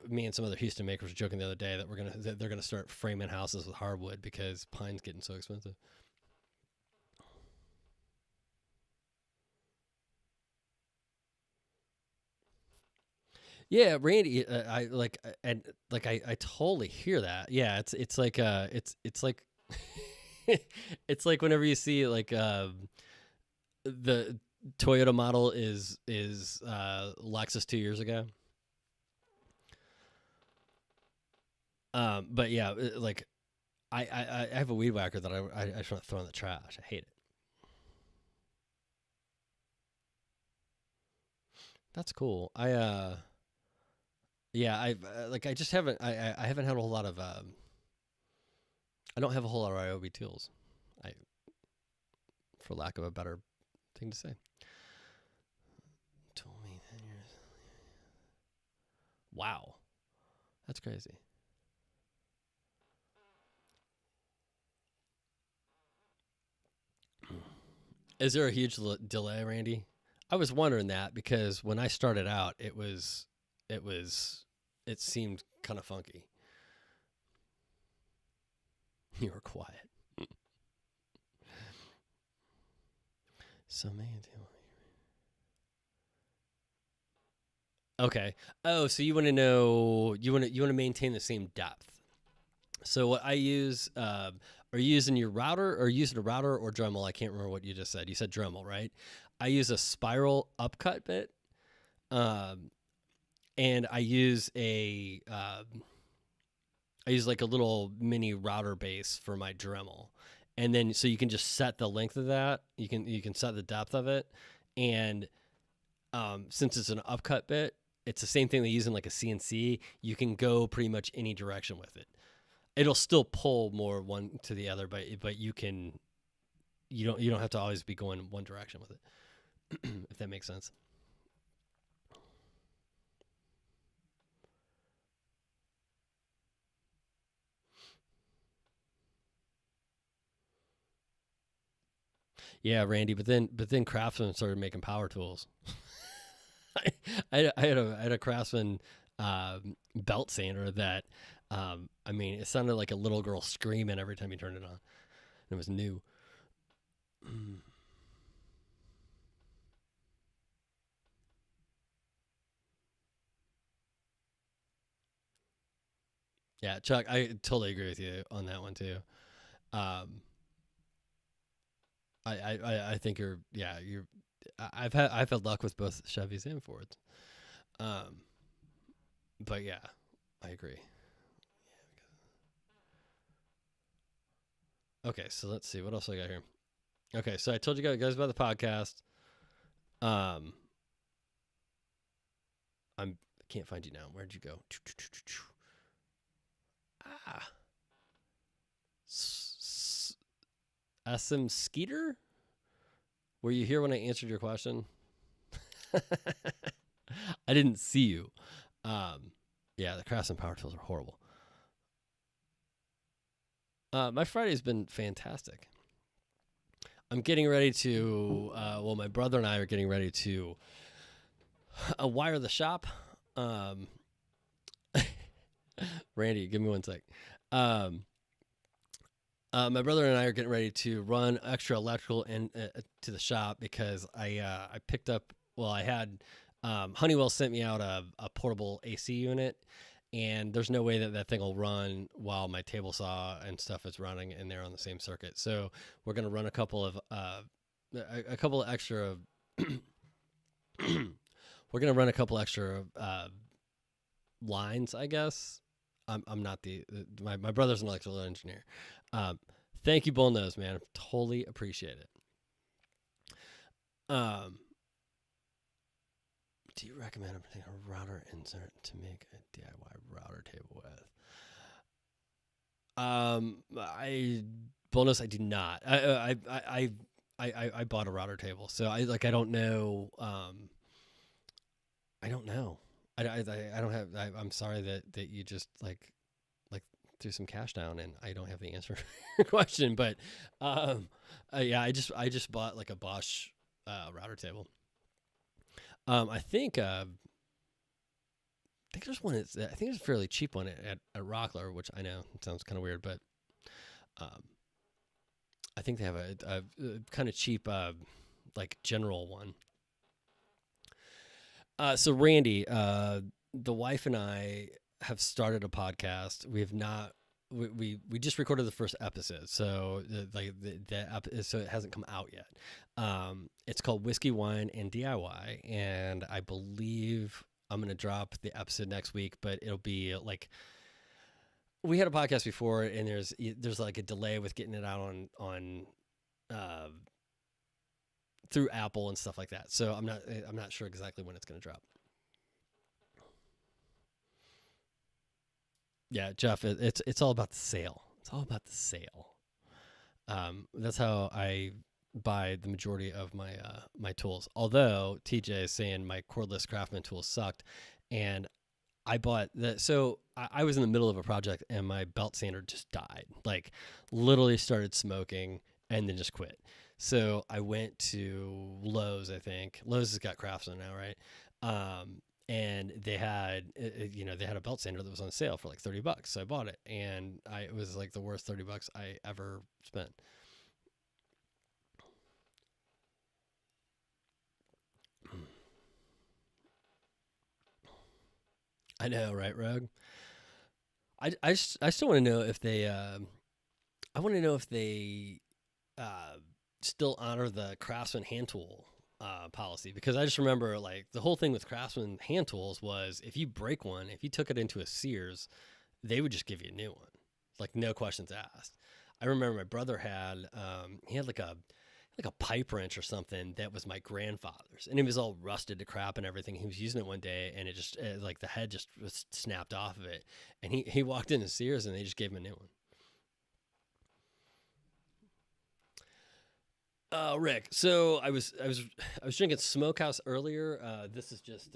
Me and some other Houston makers were joking the other day that they're gonna start framing houses with hardwood because pine's getting so expensive. Yeah, Randy, I like, and like I totally hear that. Yeah, it's like it's like it's like whenever you see like the Toyota model is Lexus 2 years ago. But yeah, like I have a weed whacker that I just want to throw in the trash. I hate it. That's cool. Yeah, I just haven't I haven't had a whole lot of I don't have a whole lot of IOB tools. I for lack of a better thing to say. Told me 10 years. Wow. That's crazy. Is there a huge delay, Randy? I was wondering that because when I started out, it was, it seemed kind of funky. You were quiet. So man, okay. Oh, so you want to know you want to maintain the same depth. So what I use, are you using your router or using a router or Dremel? I can't remember what you just said. You said Dremel, right? I use a spiral upcut bit, um, and I use like a little mini router base for my Dremel, and then so you can just set the length of that. You can set the depth of it, and since it's an upcut bit, it's the same thing they use in like a CNC. You can go pretty much any direction with it. It'll still pull more one to the other, but you don't have to always be going one direction with it. If that makes sense. Yeah, Randy. But then Craftsman started making power tools. I had a Craftsman belt sander that I mean it sounded like a little girl screaming every time you turned it on. It was new. Yeah, Chuck, I totally agree with you on that one too. Um, I think you're. I've had luck with both Chevys and Fords. Um, but yeah, I agree. Okay, so let's see what else I got here. Okay, so I told you guys about the podcast. Um, I can't find you now. Where'd you go? Ah, SM Skeeter. Were you here when I answered your question? I didn't see you. Um, yeah, the Craftsman power tools are horrible. My Friday's been fantastic. I'm getting ready to. Well, my brother and I are getting ready to wire the shop. Um, Randy, give me one sec. Um, my brother and I are getting ready to run extra electrical in to the shop because I picked up. Well, I had Honeywell sent me out a portable AC unit, and there's no way that that thing will run while my table saw and stuff is running in there on the same circuit. So we're gonna run a couple of extra. We're gonna run a couple extra lines, I guess. I'm not my brother's an electrical engineer. Um, Thank you, Bullnose, man. Totally appreciate it. Um, do you recommend a router insert to make a DIY router table with? I Bonus, I do not. I bought a router table, so I don't know. I don't know. I don't have. I'm sorry that you just like threw some cash down, and I don't have the answer to your question. But yeah, I just bought like a Bosch router table. I think there's one. I think there's a fairly cheap one at Rockler, which I know it sounds kind of weird, but um, I think they have a kind of cheap like general one. So Randy, the wife and I have started a podcast. We have not. We just recorded the first episode, so so it hasn't come out yet. It's called Whiskey, Wine, and DIY, and I believe I'm gonna drop the episode next week. But it'll be like we had a podcast before, and there's like a delay with getting it out on uh, through Apple and stuff like that. So I'm not sure exactly when it's gonna drop. Yeah, Jeff, it's all about the sale. It's all about the sale. That's how I buy the majority of my tools. Although TJ is saying my cordless Craftsman tools sucked, and I bought that. So I was in the middle of a project, and my belt sander just died. Like literally started smoking and then just quit. So I went to Lowe's. I think Lowe's has got Craftsman now, right? And they had they had a belt sander that was on sale for like $30, so I bought it, and it was like the worst $30 I ever spent. I know, right, Rogue? I still want to know if they I want to know if they uh, still honor the Craftsman hand tool policy, because I just remember like the whole thing with Craftsman hand tools was if you break one, if you took it into a Sears, they would just give you a new one, like no questions asked. I remember my brother had he had like a pipe wrench or something that was my grandfather's, and it was all rusted to crap and everything. He was using it one day, and it just like the head just was snapped off of it, and he walked into Sears and they just gave him a new one. Rick. So I was drinking Smokehouse earlier. This is just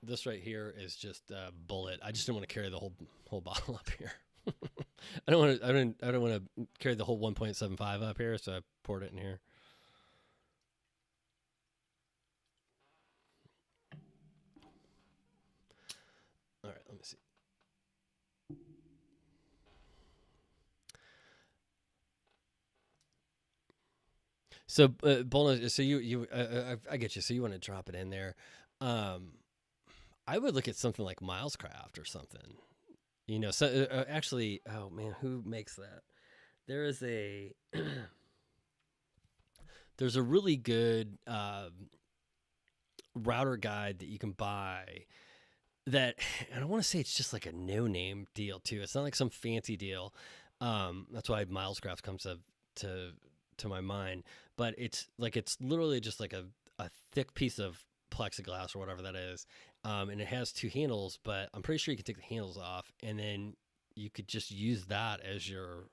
this right here is just Bullet. I just didn't want to carry the whole bottle up here. I don't want to carry the whole 1.75 up here, so I poured it in here. All right, let me see. So, so I get you. So you want to drop it in there. Um, I would look at something like Milescraft or something. So actually, oh man, who makes that? There is a there's a really good router guide that you can buy that, and I want to say it's just like a no name deal too. It's not like some fancy deal. That's why Milescraft comes to to my mind, but it's literally just like a thick piece of plexiglass or whatever that is, and it has two handles. But I'm pretty sure you can take the handles off, and then you could just use that as your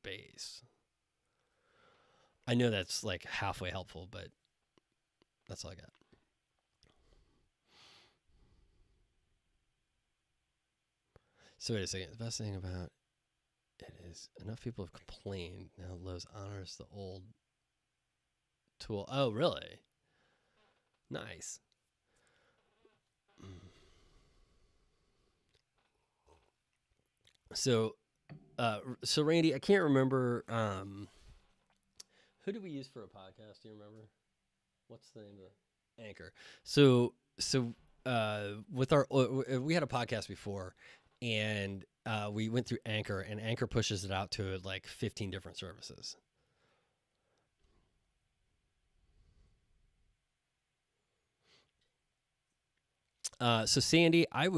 base. I know that's like halfway helpful, but that's all I got. So wait a second. The best thing about it is enough people have complained. Now Lowe's honors the old tool. Oh, really? Nice. So, so Randy, I can't remember. Who did we use for a podcast? Do you remember? What's the name of it? Anchor. So with our we had a podcast before, and we went through Anchor, and Anchor pushes it out to like 15 different services. So Sandy, I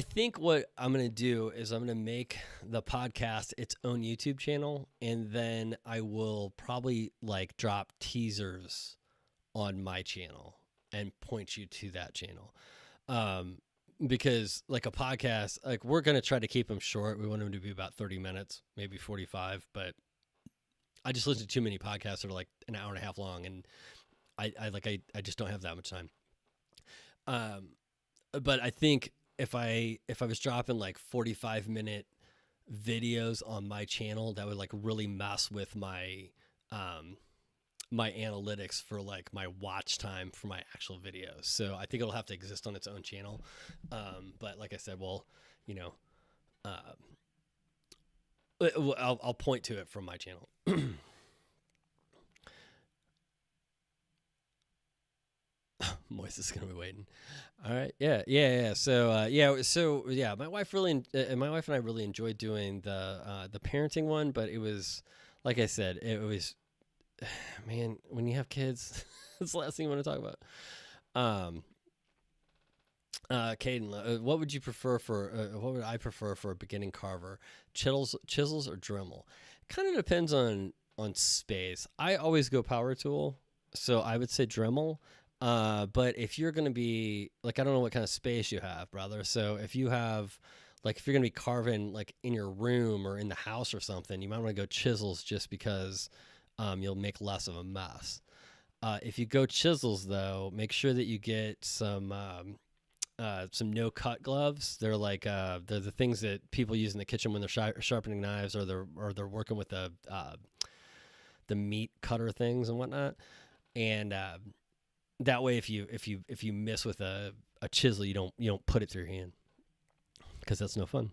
think what I'm going to do is I'm going to make the podcast its own YouTube channel, and then I will probably like drop teasers on my channel and point you to that channel. Um, because like a podcast, like we're going to try to keep them short. We want them to be about 30 minutes, maybe 45, but I just listen to too many podcasts that are like an hour and a half long, and I just don't have that much time. Um, but I think if I was dropping like 45-minute videos on my channel, that would like really mess with um my analytics for like my watch time for my actual videos. So I think it'll have to exist on its own channel. But like I said, well, you know, uh, I'll point to it from my channel. Moist is gonna be waiting. All right, yeah. So my wife and I really enjoyed doing the parenting one, but it was, like I said, it was, man, when you have kids, that's the last thing you want to talk about. Um, Caden, what would you prefer for? What would I prefer for a beginning carver? Chisels or Dremel? Kind of depends on space. I always go power tool, so I would say Dremel. But if you're gonna be like, I don't know what kind of space you have, brother. So if you have, like, if you're gonna be carving like in your room or in the house or something, you might want to go chisels just because you'll make less of a mess. If you go chisels, though, make sure that you get some no cut gloves. They're like they're the things that people use in the kitchen when they're sharpening knives, or they're working with the meat cutter things and whatnot. And that way, if you miss with a chisel, you don't put it through your hand, because that's no fun.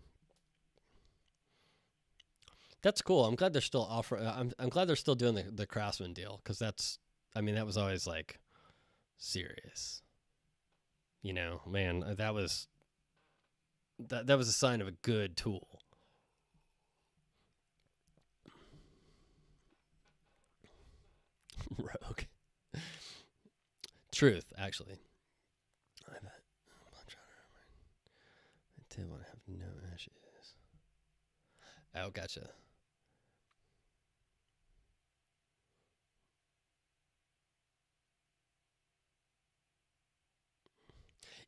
That's cool. I'm glad they're still offering. I'm glad they're still doing the Craftsman deal, because that's, I mean, that was always like serious. Man, that was a sign of a good tool. Rogue. Truth, actually. I bet. I'm trying to remember. I did want to have no ashes. Oh, gotcha.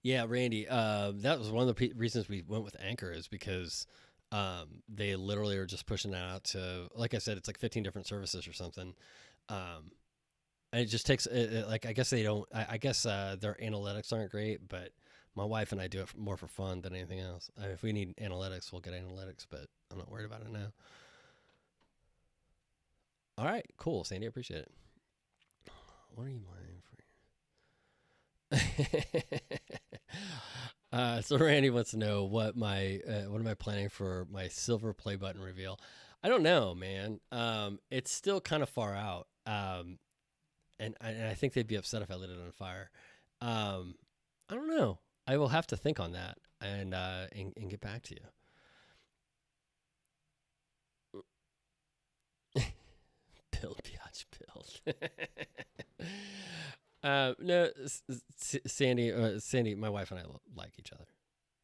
Yeah, Randy. That was one of the reasons we went with Anchor, is because they literally are just pushing it out to, like I said, it's like 15 different services or something. Um, and it just takes like, I guess they don't. I guess their analytics aren't great, but my wife and I do it more for fun than anything else. I mean, if we need analytics, we'll get analytics, but I'm not worried about it now. All right, cool, Sandy. I appreciate it. What are you mining for? So Randy wants to know what am I planning for my silver play button reveal. I don't know, man. It's still kind of far out, and I think they'd be upset if I lit it on fire. Um, I don't know. I will have to think on that, and get back to you. Build, biatch, build. No, Sandy, my wife and I like each other.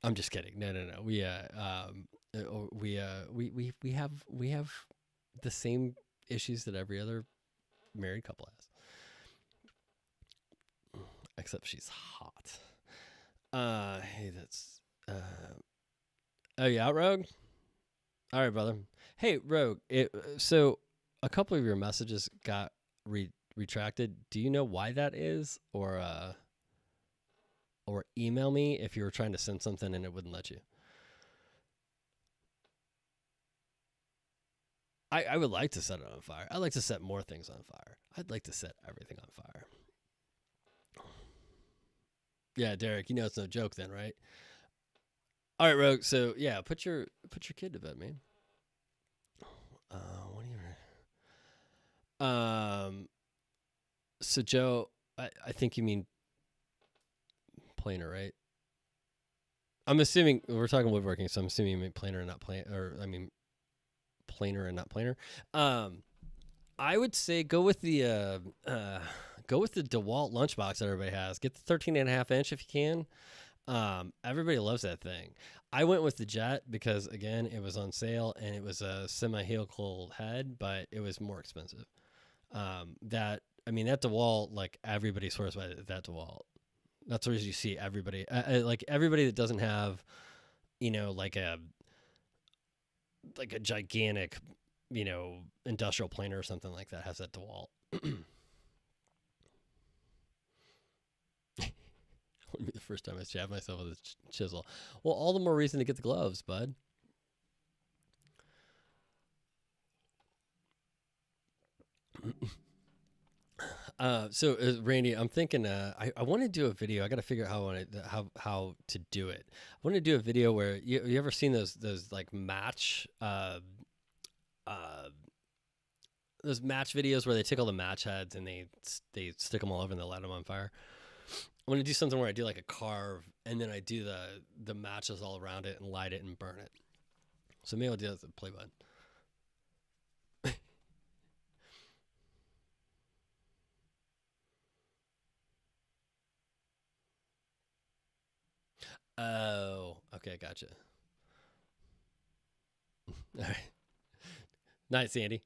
I'm just kidding. No, no, no. We have the same issues that every other married couple has, except she's hot. Hey, that's oh, you out, Rogue? All right, brother. Hey, Rogue. So a couple of your messages got retracted. Do you know why that is, or email me if you were trying to send something and it wouldn't let you? I would like to set it on fire. I'd like to set more things on fire. I'd like to set everything on fire. Yeah, Derek, you know it's no joke then, right? All right, Rogue. So yeah, put your kid to bed, man. What do you? So Joe, I think you mean planer, right? I'm assuming we're talking woodworking, so I'm assuming you mean planer and not planer, or I mean planer and not planer. Um, I would say go with the DeWalt lunchbox that everybody has. Get the 13.5 inch if you can. Everybody loves that thing. I went with the Jet because again, it was on sale and it was a semi-helical head, but it was more expensive. That I mean, that DeWalt, like everybody swears by that DeWalt. That's where you see everybody, like everybody that doesn't have, like a gigantic, industrial planer or something like that has that DeWalt. Wouldn't be the first time I stabbed myself with a chisel. Well, all the more reason to get the gloves, bud. Randy, I'm thinking. I want to do a video. I got to figure out how to do it. I want to do a video where you ever seen those like match uh those match videos where they take all the match heads and they stick them all over and they light them on fire. I want to do something where I do like a carve and then I do the matches all around it and light it and burn it. So maybe I'll do that as a play button. Oh, okay, gotcha. All right. Night, Sandy.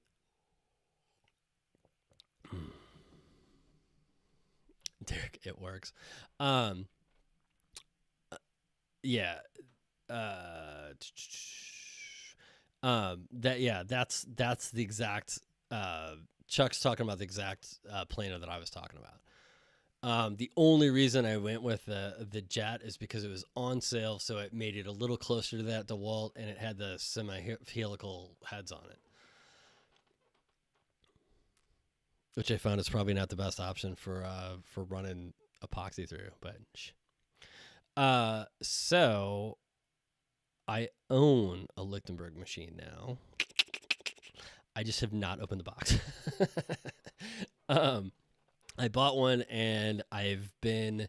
Derek, it works. Um, yeah. Uh, that's the exact. Chuck's talking about the exact planer that I was talking about. The only reason I went with the Jet is because it was on sale, so it made it a little closer to that DeWalt, and it had the semi-helical heads on it, which I found is probably not the best option for running epoxy through. But so I own a Lichtenberg machine now. I just have not opened the box. um, I bought one and I've been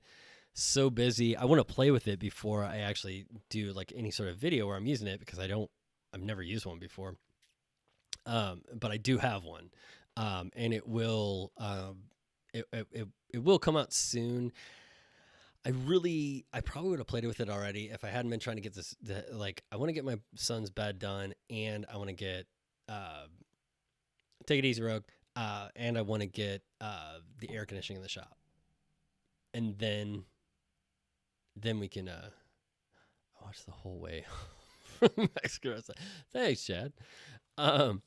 so busy. I want to play with it before I actually do like any sort of video where I'm using it because I've never used one before. But I do have one. And it will come out soon. I probably would have played with it already if I hadn't been trying to get I want to get my son's bed done and I want to get, take it easy, Rogue. And I want to get the air conditioning in the shop, and then we can watch the whole way from Mexico. Thanks, Chad. But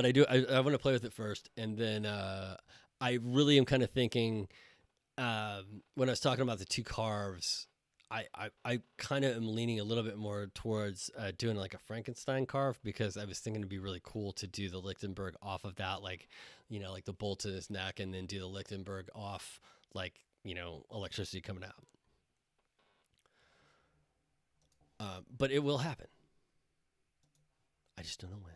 I want to play with it first, and then I really am kind of thinking when I was talking about the two carves. I kind of am leaning a little bit more towards doing like a Frankenstein carve because I was thinking it'd be really cool to do the Lichtenberg off of that, like, like the bolt in his neck and then do the Lichtenberg off, like, electricity coming out. But it will happen. I just don't know when.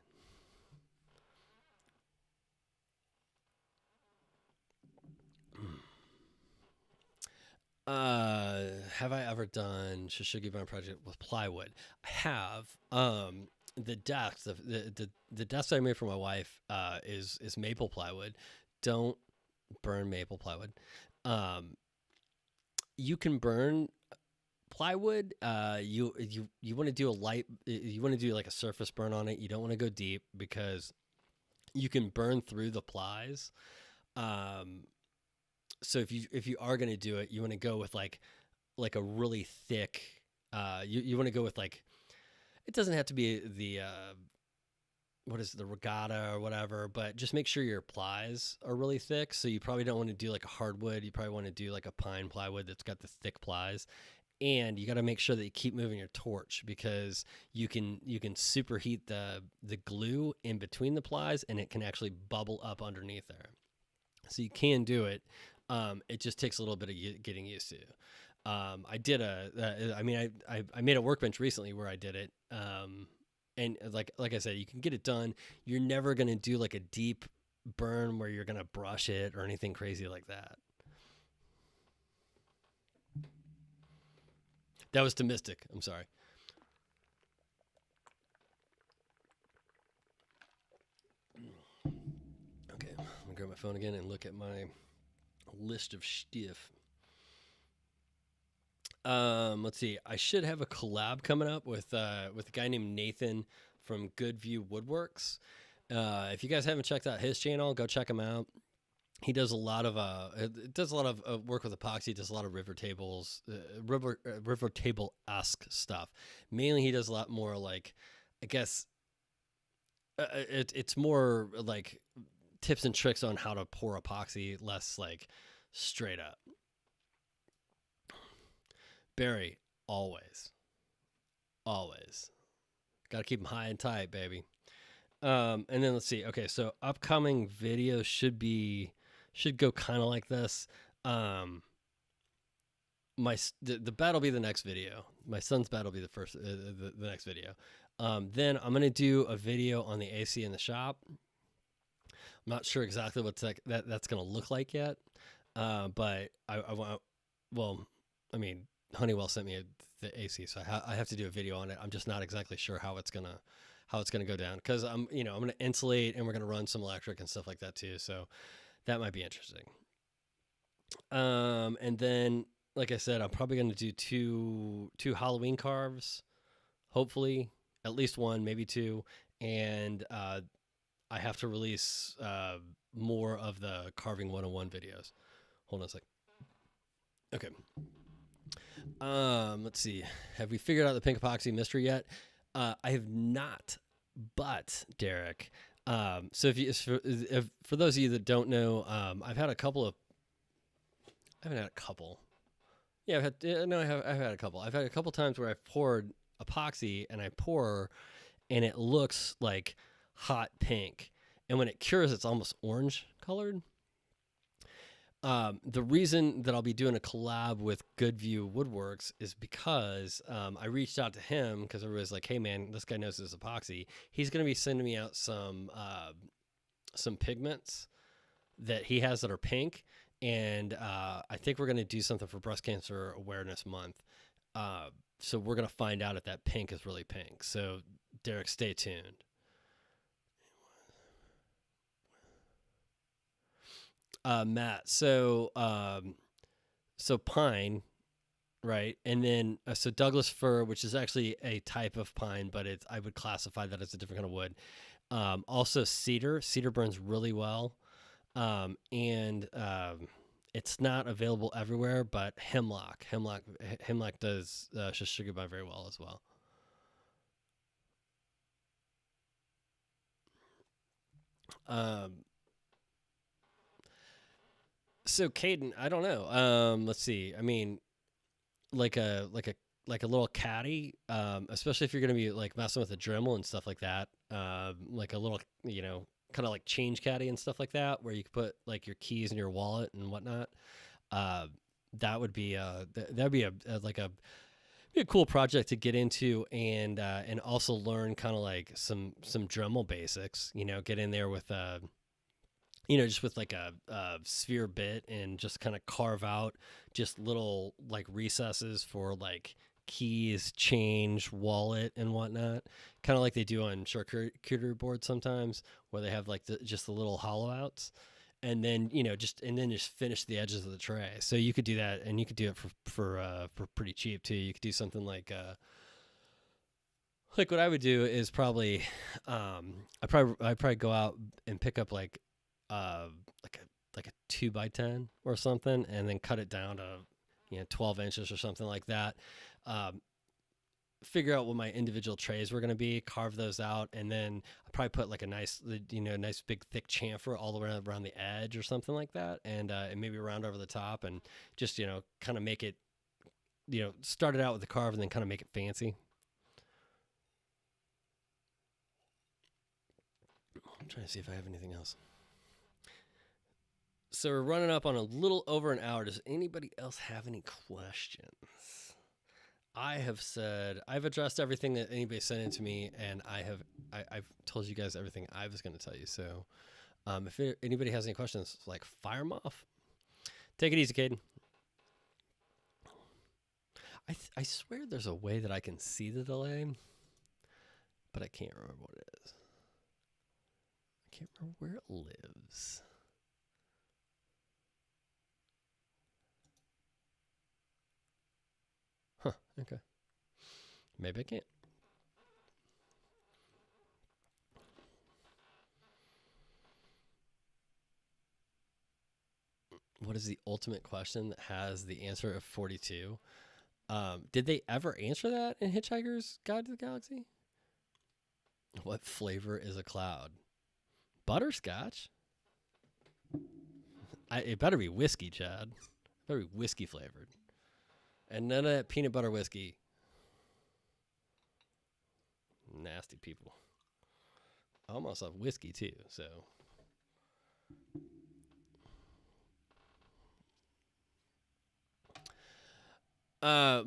Have I ever done Shishigi Barn project with plywood? I have. The desk, the desk I made for my wife, is maple plywood. Don't burn maple plywood. Um, you can burn plywood. You want to do a light. You want to do like a surface burn on it. You don't want to go deep because you can burn through the plies. Um, so if you are going to do it, you want to go with like a really thick. You want to go with like, it doesn't have to be the what is it, the regatta or whatever, but just make sure your plies are really thick. So you probably don't want to do like a hardwood. You probably want to do like a pine plywood that's got the thick plies. And you got to make sure that you keep moving your torch because you can superheat the glue in between the plies and it can actually bubble up underneath there. So you can do it. It just takes a little bit of getting used to. I did I made a workbench recently where I did it. And like I said, you can get it done. You're never going to do like a deep burn where you're going to brush it or anything crazy like that. That was to Mystic. I'm sorry. Okay, I'm gonna grab my phone again and look at my list of stuff. Let's see. I should have a collab coming up with a guy named Nathan from Goodview Woodworks. If you guys haven't checked out his channel, go check him out. He does a lot of work with epoxy. Does a lot of river tables, river table-esque stuff. Mainly, he does a lot more like, I guess, it's more like tips and tricks on how to pour epoxy, less like straight up. Barry, always got to keep them high and tight, baby. And then let's see. Okay, so upcoming videos should go kind of like this. The bat will be the next video. My son's bat will be the next video. Then I'm gonna do a video on the AC in the shop. I'm not sure exactly what that's gonna look like yet, but I want. Well, I mean, Honeywell sent me the AC, so I have to do a video on it. I'm just not exactly sure how it's gonna go down, because I'm gonna insulate and we're gonna run some electric and stuff like that too. So that might be interesting. And then, like I said, I'm probably gonna do two Halloween carves, hopefully at least one, maybe two, and I have to release more of the Carving 101 videos. Hold on a sec. Okay. Let's see. Have we figured out the pink epoxy mystery yet? I have not, but Derek. So if for those of you that don't know, I've had a couple of. I haven't had a couple. Yeah, I've had a couple. I've had a couple times where I've poured epoxy and I pour, and it looks like hot pink, and when it cures, it's almost orange colored. The reason that I'll be doing a collab with Goodview Woodworks is because I reached out to him because everybody's like, "Hey man, this guy knows his epoxy. He's going to be sending me out some pigments that he has that are pink, and I think we're going to do something for Breast Cancer Awareness Month. So we're going to find out if that pink is really pink. So Derek, stay tuned." Matt, so pine, right? And then so Douglas fir, which is actually a type of pine, but I would classify that as a different kind of wood. Also cedar burns really well, and it's not available everywhere. But hemlock does shishigaba very well as well. So Caden, I don't know. Let's see. I mean, like a little caddy, especially if you're gonna be like messing with a Dremel and stuff like that. Like a little, kind of like change caddy and stuff like that, where you could put like your keys in your wallet and whatnot. That would be that'd be a cool project to get into, and also learn kind of like some Dremel basics. Get in there with just with like a sphere bit, and just kind of carve out just little like recesses for like keys, change, wallet, and whatnot. Kind of like they do on charcuterie boards sometimes, where they have like just the little hollow outs, and then just finish the edges of the tray. So you could do that, and you could do it for pretty cheap too. You could do something like what I would do is probably I'd probably go out and pick up like a 2x10 or something, and then cut it down to 12 inches or something like that. Figure out what my individual trays were going to be, carve those out, and then I'd probably put like a nice big thick chamfer all around the edge or something like that, and maybe round over the top, and just kind of make it, start it out with the carve and then kind of make it fancy. I'm trying to see if I have anything else. So we're running up on a little over an hour. Does anybody else have any questions? I've addressed everything that anybody sent in to me, and I've told you guys everything I was going to tell you. So if anybody has any questions, like, fire them off. Take it easy, Caden. I swear there's a way that I can see the delay, but I can't remember what it is. I can't remember where it lives. Huh, okay. Maybe I can't. What is the ultimate question that has the answer of 42? Did they ever answer that in Hitchhiker's Guide to the Galaxy? What flavor is a cloud? Butterscotch? It better be whiskey, Chad. It better be whiskey flavored. And none of that peanut butter whiskey. Nasty people. I almost have whiskey too, so.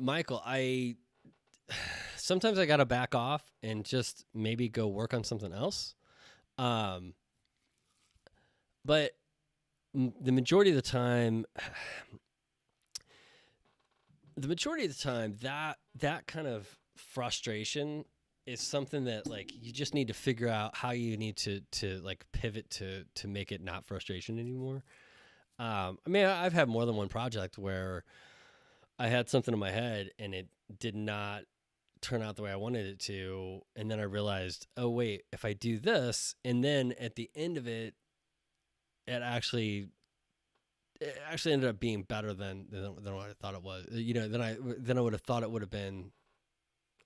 Michael, sometimes I gotta back off and just maybe go work on something else. Um, but the majority of the time, that kind of frustration is something that like you just need to figure out how you need to like pivot to make it not frustration anymore. I mean, I've had more than one project where I had something in my head and it did not turn out the way I wanted it to, and then I realized, oh wait, if I do this, and then at the end of it, it actually ended up being better than what I thought it was. You know, than I would have thought it would have been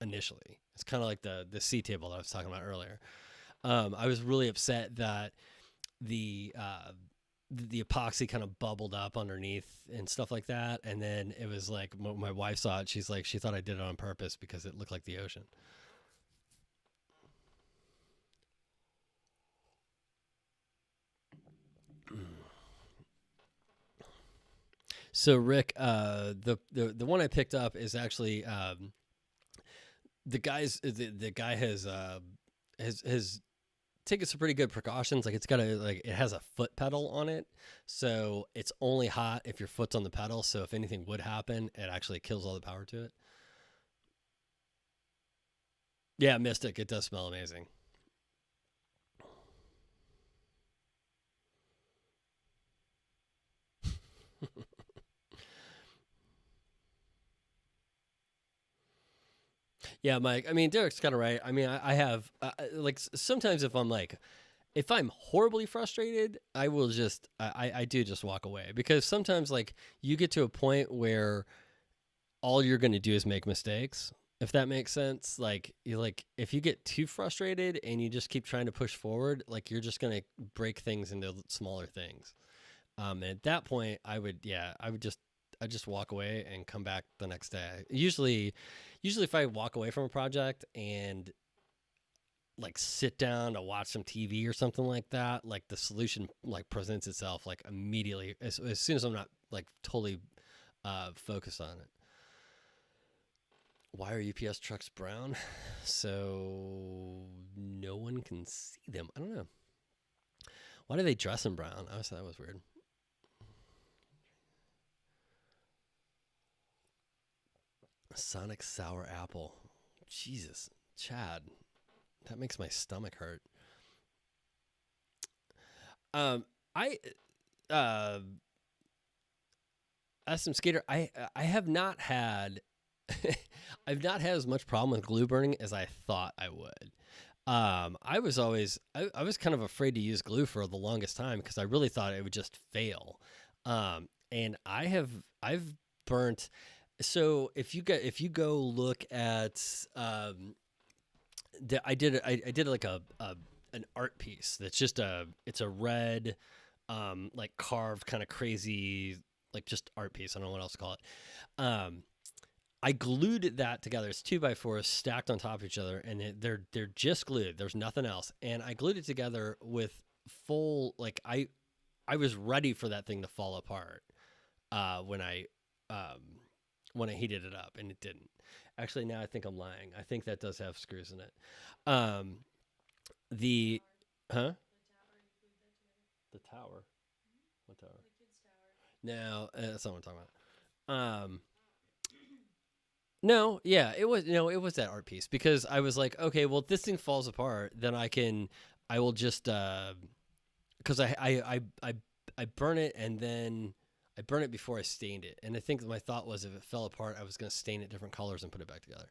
initially. It's kind of like the C table that I was talking about earlier. I was really upset that the epoxy kind of bubbled up underneath and stuff like that, and then it was like my wife saw it. She's like, she thought I did it on purpose because it looked like the ocean. So Rick, the one I picked up is actually the guy has taken some pretty good precautions. Like it has a foot pedal on it, so it's only hot if your foot's on the pedal. So if anything would happen, it actually kills all the power to it. Yeah, Mystic, it does smell amazing. Yeah, Mike. I mean, Derek's kind of right. I mean, I have like sometimes if I'm horribly frustrated, I will just I do just walk away because sometimes like you get to a point where all you're going to do is make mistakes. If that makes sense, like you like if you get too frustrated and you just keep trying to push forward, like you're just going to break things into smaller things. And at that point, I just walk away and come back the next day. Usually if I walk away from a project and like sit down to watch some TV or something like that, like the solution like presents itself like immediately as soon as I'm not like totally focused on it. Why are UPS trucks brown? So no one can see them. I don't know. Why do they dress in brown? I always thought that was weird. Sonic sour apple. Jesus, Chad, that makes my stomach hurt. Um, I uh, as some skater, I have not had I've not had as much problem with glue burning as I thought I would. I was kind of afraid to use glue for the longest time because I really thought it would just fail. And I've burnt. So if you go look at I did like a an art piece that's just it's a red like carved kind of crazy like just art piece. I don't know what else to call it. Um, I glued that together. It's 2x4s stacked on top of each other, and they're just glued. There's nothing else. And I glued it together with full like I was ready for that thing to fall apart um, when I heated it up, and it didn't. Actually, now I think I'm lying. I think that does have screws in it. Um, the huh? The tower. What tower? No, that's not what I'm talking about. No, yeah, it was no, it was that art piece because I was like, okay, well, if this thing falls apart, then I will just because I burn it and then I burn it before I stained it, and I think my thought was if it fell apart, I was going to stain it different colors and put it back together.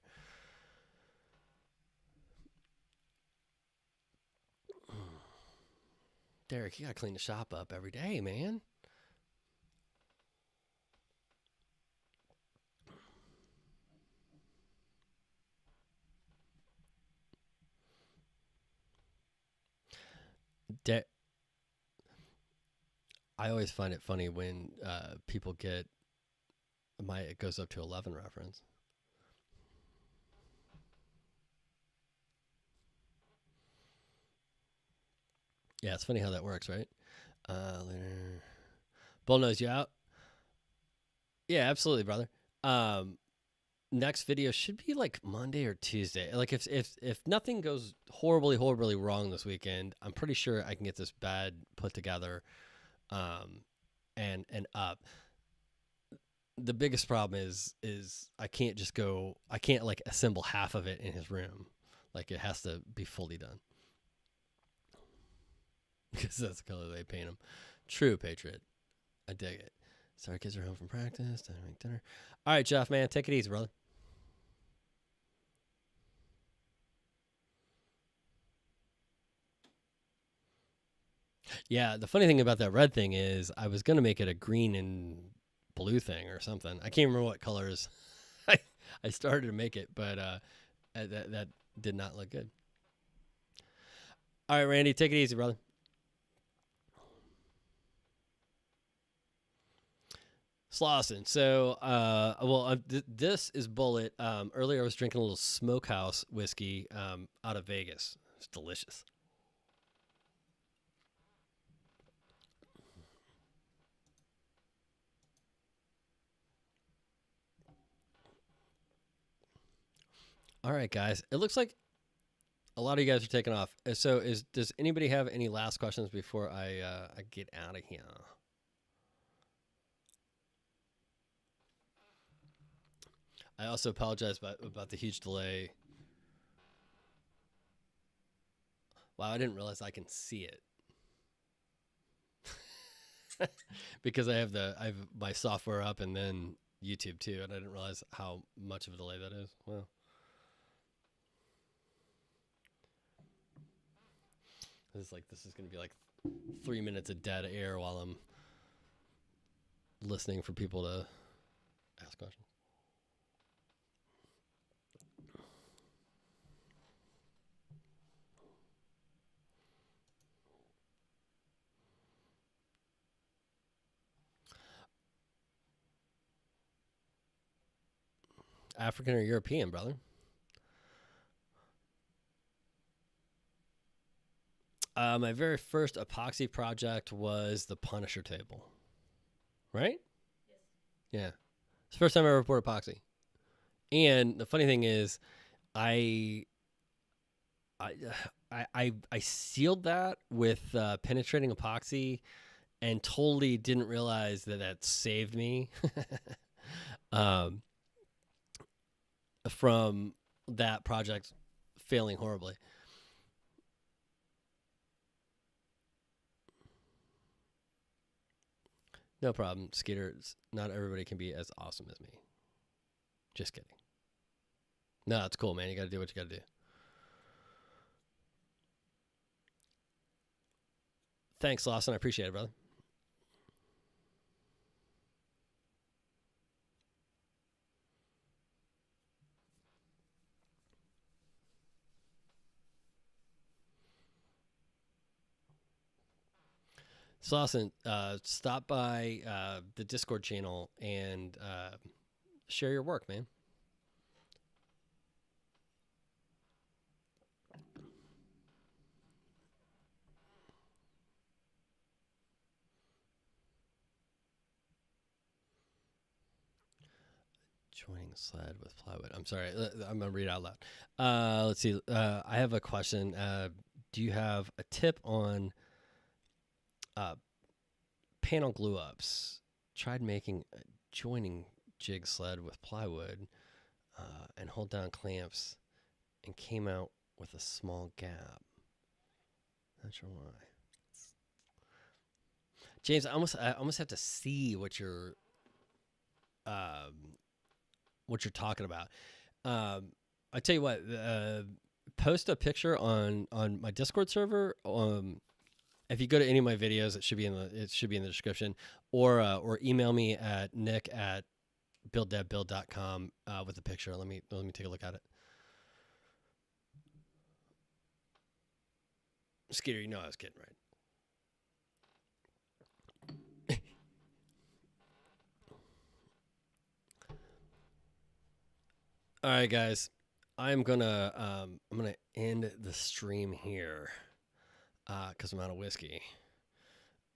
Derek, you got to clean the shop up every day, man. De- I always find it funny when people get my it goes up to 11 reference. Yeah, it's funny how that works, right? Later. Bullnose, you out? Yeah, absolutely, brother. Um, Next video should be like Monday or Tuesday. Like if nothing goes horribly wrong this weekend, I'm pretty sure I can get this bad put together, um, and up. The biggest problem is I can't like assemble half of it in his room. Like it has to be fully done because that's the color they paint him. True patriot. I dig it. Sorry, kids are home from practice. Time to make dinner. All right, Jeff, man, take it easy, brother. Yeah, the funny thing about that red thing is I was gonna make it a green and blue thing or something. I can't remember what colors I I started to make it, but that did not look good. All right, Randy, take it easy, brother. Slauson. So, this is Bullet. Earlier, I was drinking a little Smokehouse whiskey out of Vegas. It's delicious. All right, guys. It looks like a lot of you guys are taking off. So, does anybody have any last questions before I get out of here? I also apologize about the huge delay. Wow, I didn't realize I can see it because I have my software up and then YouTube too, and I didn't realize how much of a delay that is. Well, this is going to be like 3 minutes of dead air while I'm listening for people to ask questions. African or European, brother? My very first epoxy project was the Punisher table, right? Yeah, it's the first time I ever poured epoxy. And the funny thing is, I I I sealed that with penetrating epoxy and totally didn't realize that that saved me um, from that project failing horribly. No problem, Skeeter. Not everybody can be as awesome as me. Just kidding. No, it's cool, man. You got to do what you got to do. Thanks, Lawson. I appreciate it, brother. So, Lawson, stop by the Discord channel and share your work, man. Joining sled with plywood. I'm sorry. I'm going to read it out loud. Let's see. I have a question. Do you have a tip on uh, panel glue ups? Tried making a joining jig sled with plywood. and hold down clamps and came out with a small gap. Not sure why. James, I almost have to see what you're talking about. I tell you what, post a picture on my Discord server. If you go to any of my videos, it should be in the description, or email me at nick@builddevbuild.com with a picture. Let me take a look at it. Skeeter, you know I was kidding, right? All right, guys. I'm gonna end the stream here because I'm out of whiskey.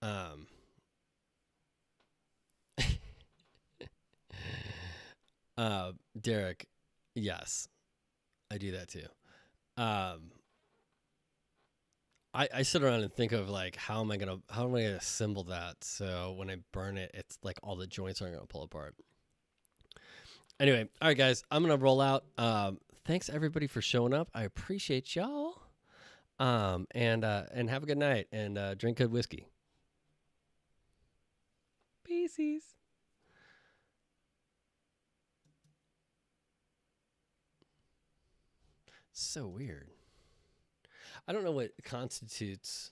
Um, Derek, yes, I do that too. Um, I sit around and think of like how am I gonna assemble that so when I burn it, it's like all the joints aren't gonna pull apart. Anyway, all right, guys, I'm gonna roll out. Thanks everybody for showing up. I appreciate y'all. And have a good night and drink good whiskey. Peace. So weird. I don't know what constitutes